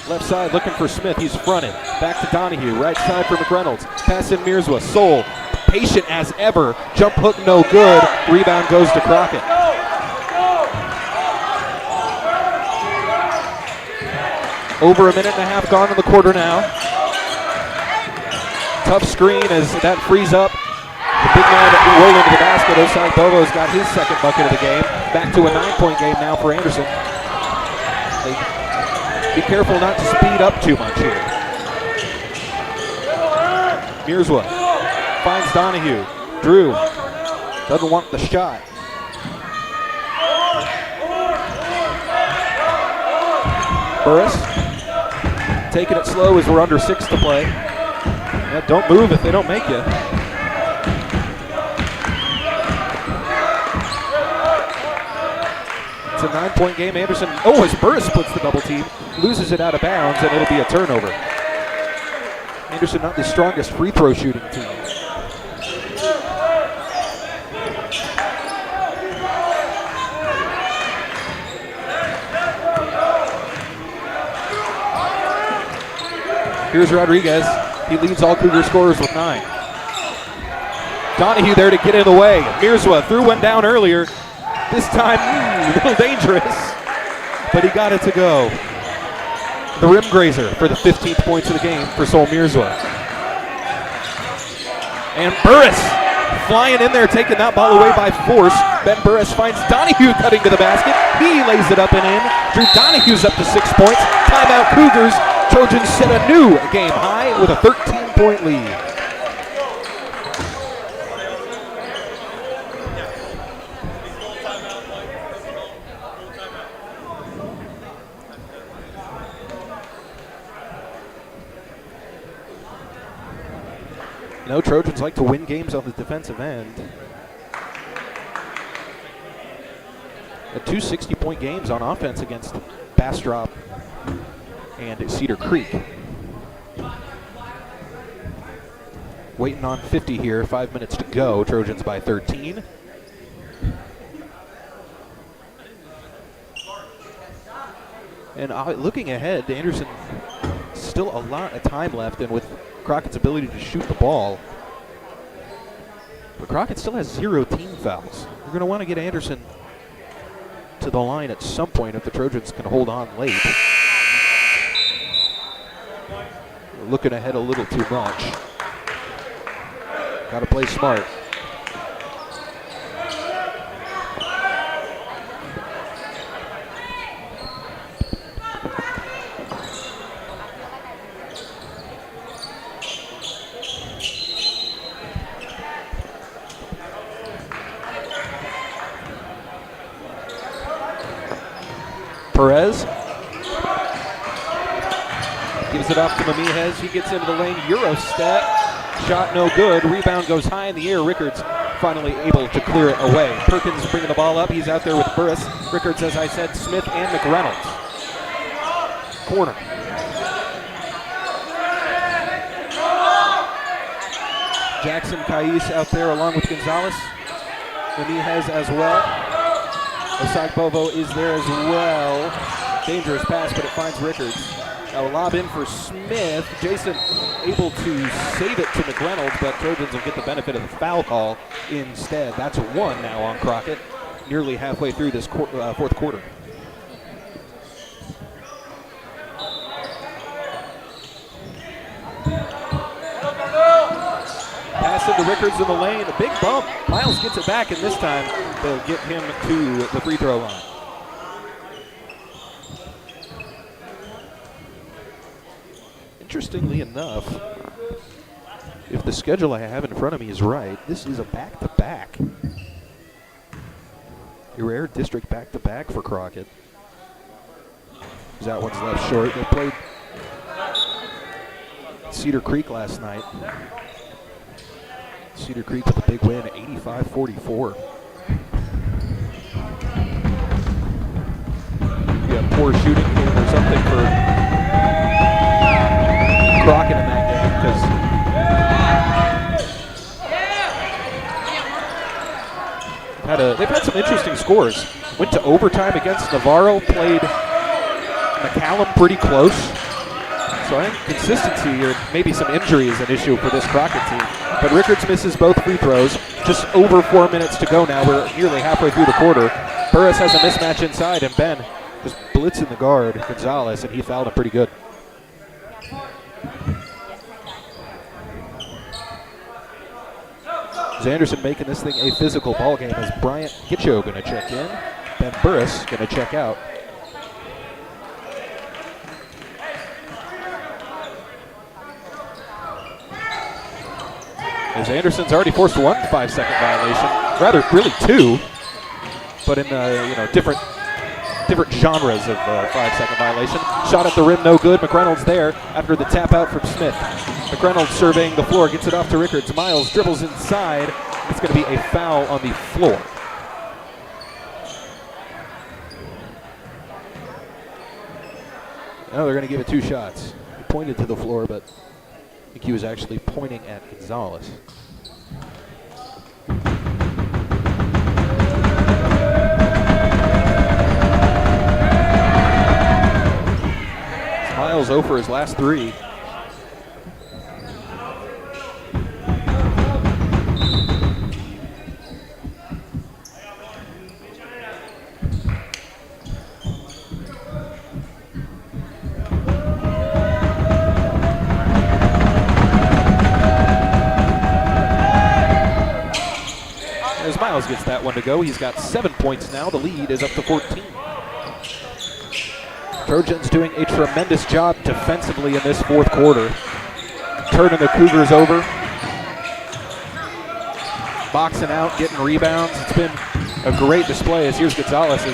left side looking for Smith. He's fronted. Back to Donahue. Right side for McReynolds. Pass in Mearswood. Sol, patient as ever. Jump hook no good. Rebound goes to Crockett. Over a minute and a half gone in the quarter now. Tough screen as that frees up. The big man rolling into the basket. Osai Bovo's got his second bucket of the game. Back to a 9-point game now for Anderson. Be careful not to speed up too much here. Mirzwa finds Donahue. Drew doesn't want the shot. Burris taking it slow as we're under 6 to play. Yeah, don't move if they don't make you. It's a 9-point game. Anderson, as Burris splits the double team, loses it out of bounds, and it'll be a turnover. Anderson not the strongest free throw shooting team. Here's Rodriguez. He leads all Cougar scorers with 9. Donahue there to get in the way. Mirzwa threw one down earlier. This time, a little dangerous, but he got it to go. The rim grazer for the 15th points of the game for Sol Mirzwa. And Burris flying in there, taking that ball away by force. Ben Burris finds Donahue cutting to the basket. He lays it up and in. Drew Donahue's up to 6 points. Timeout Cougars. Trojans set a new game high with a 13-point lead. No, Trojans like to win games on the defensive end. Two 60-point games on offense against Bastrop and Cedar Creek. Waiting on 50 here, 5 minutes to go. Trojans by 13. And looking ahead, Anderson still a lot of time left, and with Crockett's ability to shoot the ball. But Crockett still has 0 team fouls. You're going to want to get Anderson to the line at some point if the Trojans can hold on late. We're looking ahead a little too much. Got to play smart. Perez gives it off to Mamihez. He gets into the lane. Euro step. Shot no good. Rebound goes high in the air. Rickards finally able to clear it away. Perkins bringing the ball up. He's out there with Burris. Rickards, as I said, Smith and McReynolds. Corner. Jackson Cais out there along with Gonzalez. Mamihez as well. Osai Bovo is there as well. Dangerous pass, but it finds Rickards. Now a lob in for Smith. Jason able to save it to McReynolds, but Trojans will get the benefit of the foul call instead. That's 1 now on Crockett, nearly halfway through this fourth quarter. Pass into Rickards in the lane, a big bump. Miles gets it back, and this time they'll get him to the free throw line. Interestingly enough, if the schedule I have in front of me is right, this is a back-to-back. A rare district back-to-back for Crockett. That one's left short. They played Cedar Creek last night. Cedar Creek with a big win, 85-44. Yeah, poor shooting game or something for Crockett in that game, because they've had some interesting scores. Went to overtime against Navarro, played McCallum pretty close. So I think consistency or maybe some injury is an issue for this Crockett team. But Rickards misses both free throws. Just over 4 minutes to go now. We're nearly halfway through the quarter. Burris has a mismatch inside, and Ben just blitzing the guard, Gonzalez, and he fouled him pretty good. As Anderson making this thing a physical ball game as Bryant Gitcho going to check in. Ben Burris going to check out. As Anderson's already forced one 5-second violation, rather really two, but in different genres of 5-second violation. Shot at the rim, no good. McReynolds there after the tap out from Smith. McReynolds surveying the floor, gets it off to Rickards. Miles dribbles inside. It's going to be a foul on the floor. Now they're going to give it 2 shots. He pointed to the floor, but I think he was actually pointing at Gonzalez. Miles 0 for his last 3. As Miles gets that one to go, he's got 7 points now. The lead is up to 14. Trojans doing a tremendous job defensively in this 4th quarter. Turning the Cougars over. Boxing out, getting rebounds. It's been a great display as here's Gonzalez.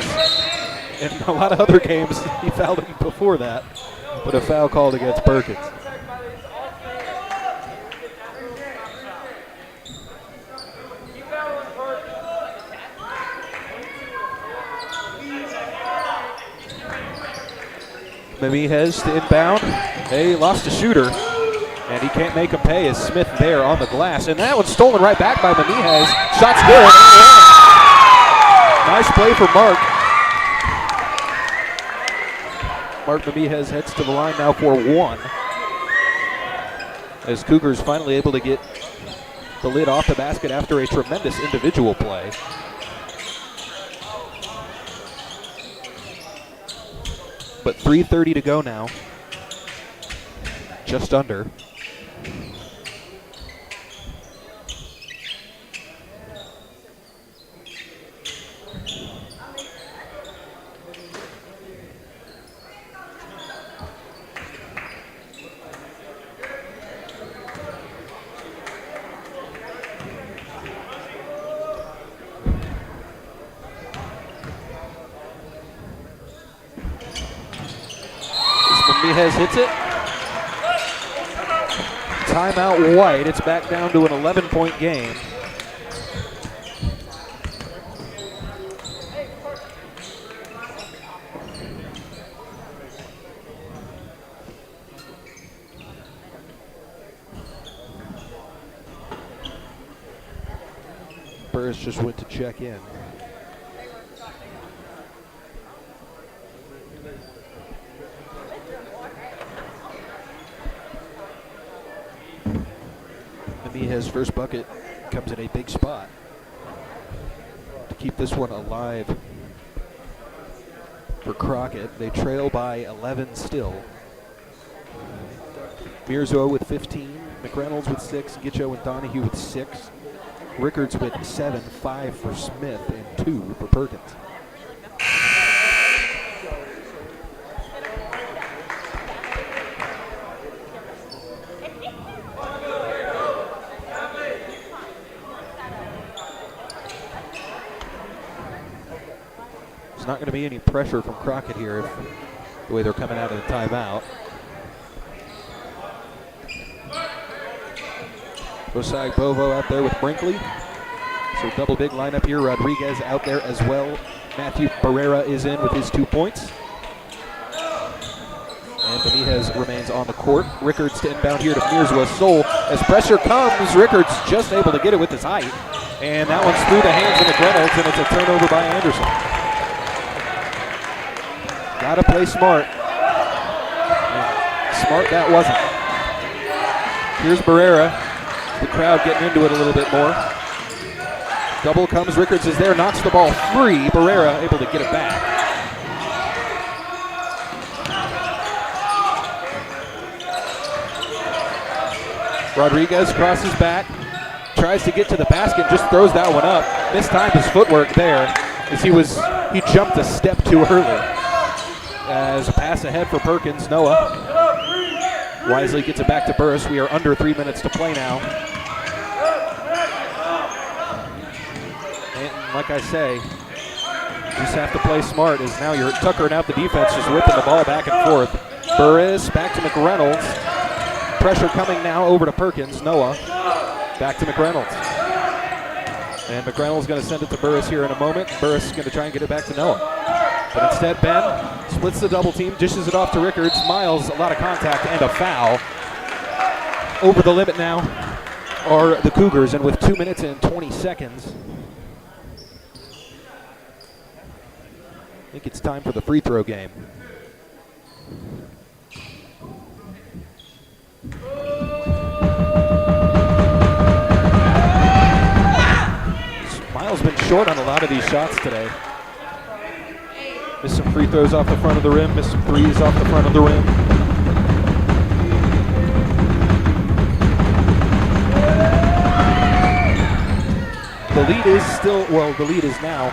In a lot of other games, he fouled him before that, but a foul called against Perkins. Mamihez to inbound. They lost a shooter, and he can't make him pay as Smith there on the glass. And that one's stolen right back by Mamihez. Shot's good. Nice play for Mark. Mark Mamihez heads to the line now for 1. As Cougars finally able to get the lid off the basket after a tremendous individual play. But 3:30 to go now. Just under. Mamihez hits it. Timeout White. It's back down to an 11-point game. Burris just went to check in. His first bucket comes in a big spot to keep this one alive for Crockett. They trail by 11 still. Mirzo with 15, McReynolds with 6, Gitcho and Donahue with 6, Rickards with 7, 5 for Smith, and 2 for Perkins. There's not going to be any pressure from Crockett here if the way they're coming out of the timeout. Rosag Bovo out there with Brinkley. So double big lineup here. Rodriguez out there as well. Matthew Barrera is in with his 2 points. And Benitez remains on the court. Rickards to inbound here to Mirza Sol. As pressure comes, Rickards just able to get it with his height. And that one's through the hands of McReynolds, and it's a turnover by Anderson. Gotta play smart. And smart that wasn't. Here's Barrera. The crowd getting into it a little bit more. Double comes, Rickards is there, knocks the ball free. Barrera able to get it back. Rodriguez crosses back. tries to get to the basket, just throws that one up. Mistimed his footwork there as he jumped a step too early. As a pass ahead for Perkins, Noah wisely gets it back to Burris. We are under 3 minutes to play now. And like I say, you just have to play smart as now you're tuckering out the defense, just whipping the ball back and forth. Burris back to McReynolds. Pressure coming now over to Perkins. Noah back to McReynolds. And McReynolds going to send it to Burris here in a moment. Burris is going to try and get it back to Noah. But instead, Ben splits the double team, dishes it off to Rickards. Miles, a lot of contact and a foul. Over the limit now are the Cougars, and with 2 minutes and 20 seconds, I think it's time for the free throw game. Miles been short on a lot of these shots today. Missed some free throws off the front of the rim, missed some threes off the front of the rim. The lead is still, well, the lead is now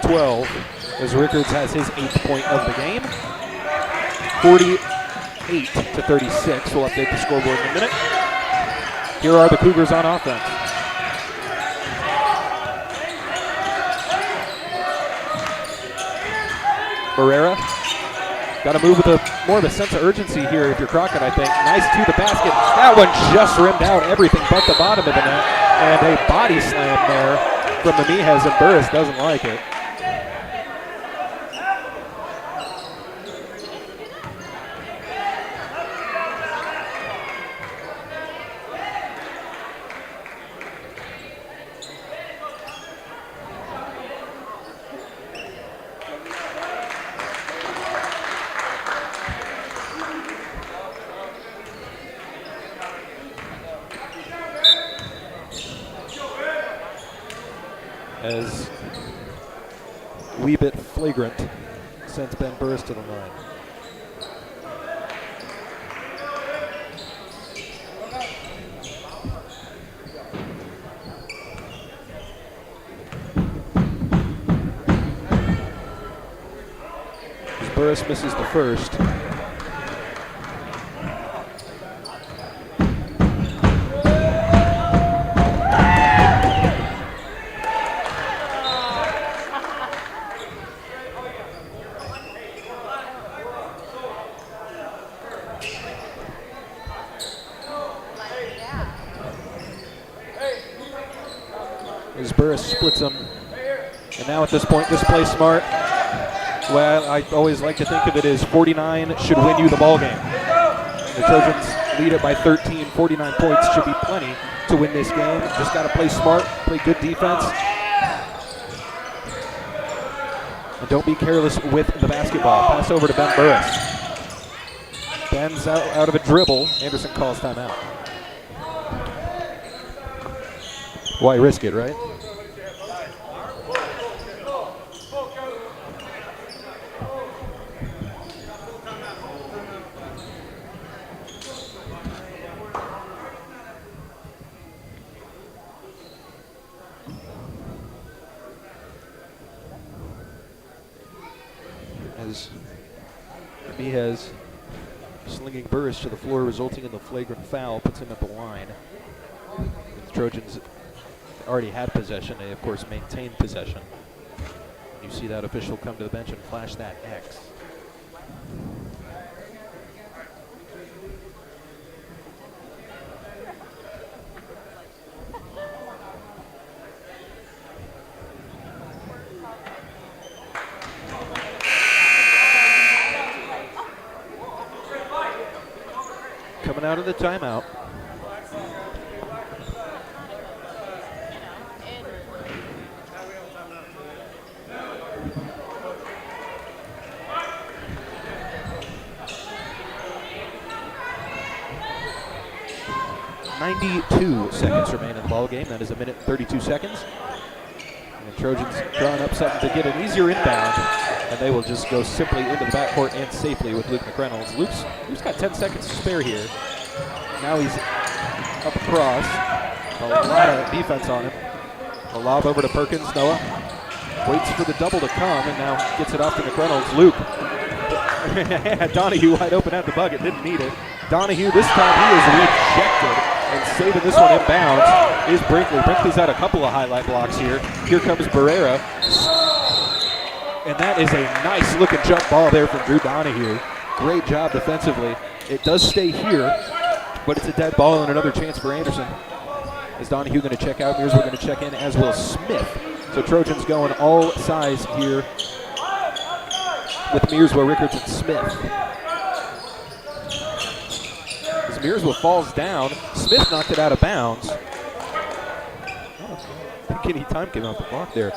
12 as Rickards has his 8th point of the game. 48-36. We'll update the scoreboard in a minute. Here are the Cougars on offense. Barrera, got to move with more of a sense of urgency here if you're Crockett, I think. Nice to the basket. That one just rimmed out everything but the bottom of the net. And a body slam there from the Mijes, and Burris doesn't like it. As wee bit flagrant sends Ben Burris to the line. As Burris misses the first. As Burris splits them. And now at this point, just play smart. Well, I always like to think of it as 49 should win you the ball game. The Trojans lead it by 13. 49 points should be plenty to win this game. Just got to play smart, play good defense. And don't be careless with the basketball. Pass over to Ben Burris. Ben's out of a dribble. Anderson calls timeout. Why risk it, right? As Mijes slinging Burris to the floor, resulting in the flagrant foul, puts him at the line. The Trojans already had possession. They, of course, maintained possession. You see that official come to the bench and flash that X. Coming out of the timeout. .92 seconds remain in the ball game. That is 1 minute 32 seconds. And the Trojans drawing up something to get an easier inbound, and they will just go simply into the backcourt and safely with Luke McReynolds. Luke's got 10 seconds to spare here. Now he's up across. A lot of defense on him. A lob over to Perkins. Noah waits for the double to come and now gets it off to McReynolds. Luke. Donahue wide open at the bucket. Didn't need it. Donahue, this time he is rejected. And saving this one inbounds is Brinkley. Brinkley's had a couple of highlight blocks here. Here comes Barrera. And that is a nice looking jump ball there from Drew Donahue. Great job defensively. It does stay here, but it's a dead ball and another chance for Anderson. Is Donahue going to check out? Mears, we're going to check in, as will Smith. So Trojans going all size here with Mearswa, Rickards, and Smith. As Mearswa falls down, Smith knocked it out of bounds. I don't think any time came off the clock there.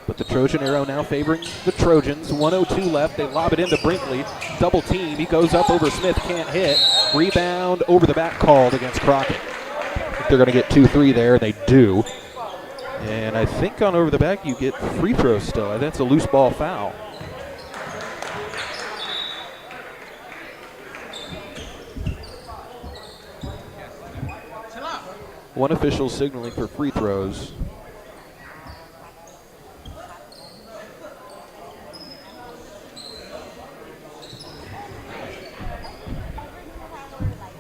But the Trojan arrow now favoring the Trojans. 1:02 left. They lob it into Brinkley. Double team. He goes up over Smith. Can't hit. Rebound over the back called against Crockett. I think they're going to get 2-3 there. They do. And I think on over the back you get free throws still. That's a loose ball foul. One official signaling for free throws.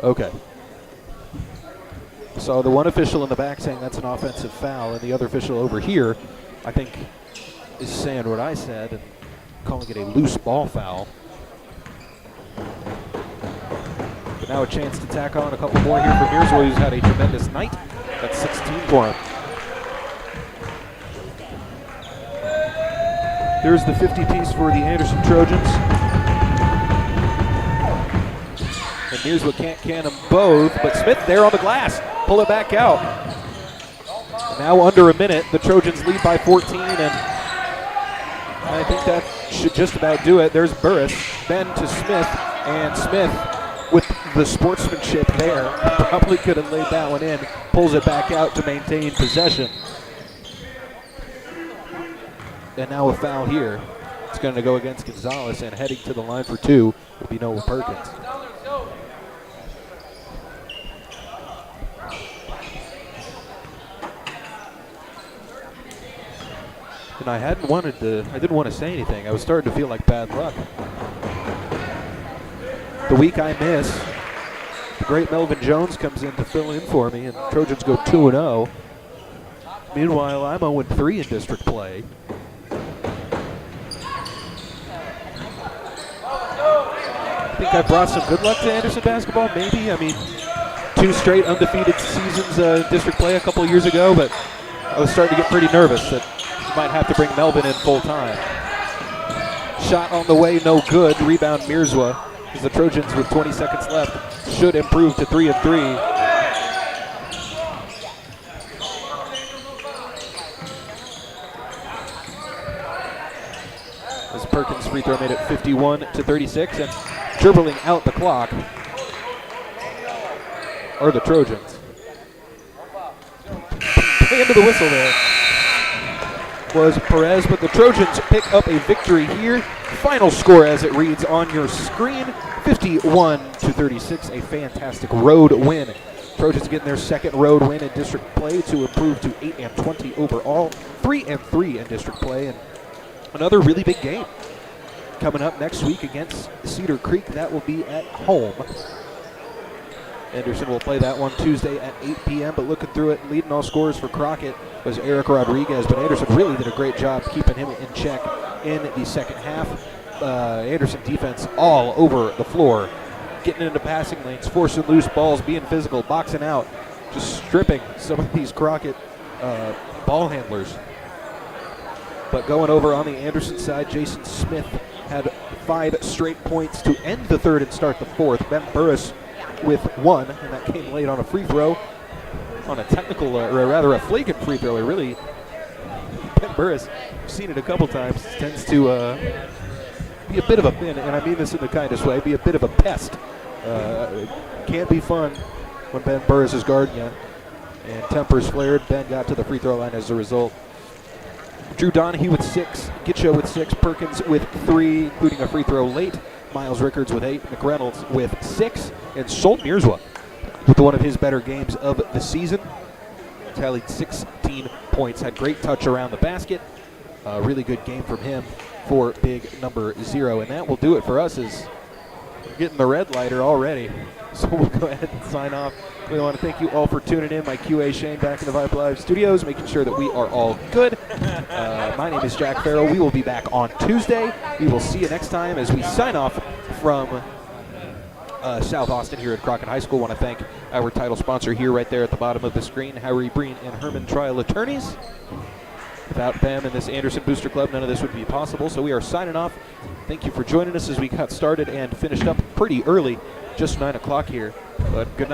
Okay. So the one official in the back saying that's an offensive foul, and the other official over here, I think, is saying what I said and calling it a loose ball foul. But now a chance to tack on a couple more here for Mearswa, who's had a tremendous night. That's 16 for him. There's the 50 piece for the Anderson Trojans. And Mearswa can't can them both, but Smith there on the glass. Pull it back out. And now under a minute, the Trojans lead by 14, and I think that should just about do it. There's Burris, Ben to Smith, and Smith with the sportsmanship there. Probably could have laid that one in. Pulls it back out to maintain possession. And now a foul here. It's going to go against Gonzalez, and heading to the line for two will be Noah Perkins. And I didn't want to say anything. I was starting to feel like bad luck. The week I miss, the great Melvin Jones comes in to fill in for me, and Trojans go 2-0. Meanwhile, I'm 0-3 in district play. I think I brought some good luck to Anderson basketball, maybe. I mean, 2 straight undefeated seasons district play a couple years ago, but I was starting to get pretty nervous that might have to bring Melvin in full time. Shot on the way, no good. Rebound Mearswa, as the Trojans with 20 seconds left should improve to 3-3. As Perkins' free throw made it 51-36, and dribbling out the clock are the Trojans. Play into the whistle there was Perez, but the Trojans pick up a victory here. Final score as it reads on your screen, 51-36, a fantastic road win. Trojans getting their second road win in district play to improve to 8-20 overall, 3-3 in district play, and another really big game coming up next week against Cedar Creek. That will be at home. Anderson will play that one Tuesday at 8 p.m., but looking through it, leading all scorers for Crockett was Eric Rodriguez, but Anderson really did a great job keeping him in check in the second half. Anderson defense all over the floor, getting into passing lanes, forcing loose balls, being physical, boxing out, just stripping some of these Crockett ball handlers. But going over on the Anderson side, Jason Smith had 5 straight points to end the third and start the fourth. Ben Burris with 1, and that came late on a free throw, on a technical, or rather a flagrant free throw. It really, Ben Burris, I've seen it a couple times, tends to be a bit of a, and I mean this in the kindest way, be a bit of a pest. It can't be fun when Ben Burris is guarding you. And tempers flared. Ben got to the free throw line as a result. Drew Donahue with 6, Gitcho with 6, Perkins with 3, including a free throw late. Miles Rickards with 8, McReynolds with 6, and Solt Mearswa with one of his better games of the season. Tallied 16 points, had great touch around the basket. Really good game from him for big number 0. And that will do it for us as we're getting the red lighter already. So we'll go ahead and sign off. We want to thank you all for tuning in. My QA Shane back in the Vype Live studios, making sure that we are all good. My name is Jack Farrell. We will be back on Tuesday. We will see you next time as we sign off from South Austin here at Crockett High School. Want to thank our title sponsor here right there at the bottom of the screen, Howery Breen and Herman Trial Attorneys. Without them and this Anderson Booster Club, none of this would be possible. So we are signing off. Thank you for joining us as we got started and finished up pretty early, just 9 o'clock here. But good night.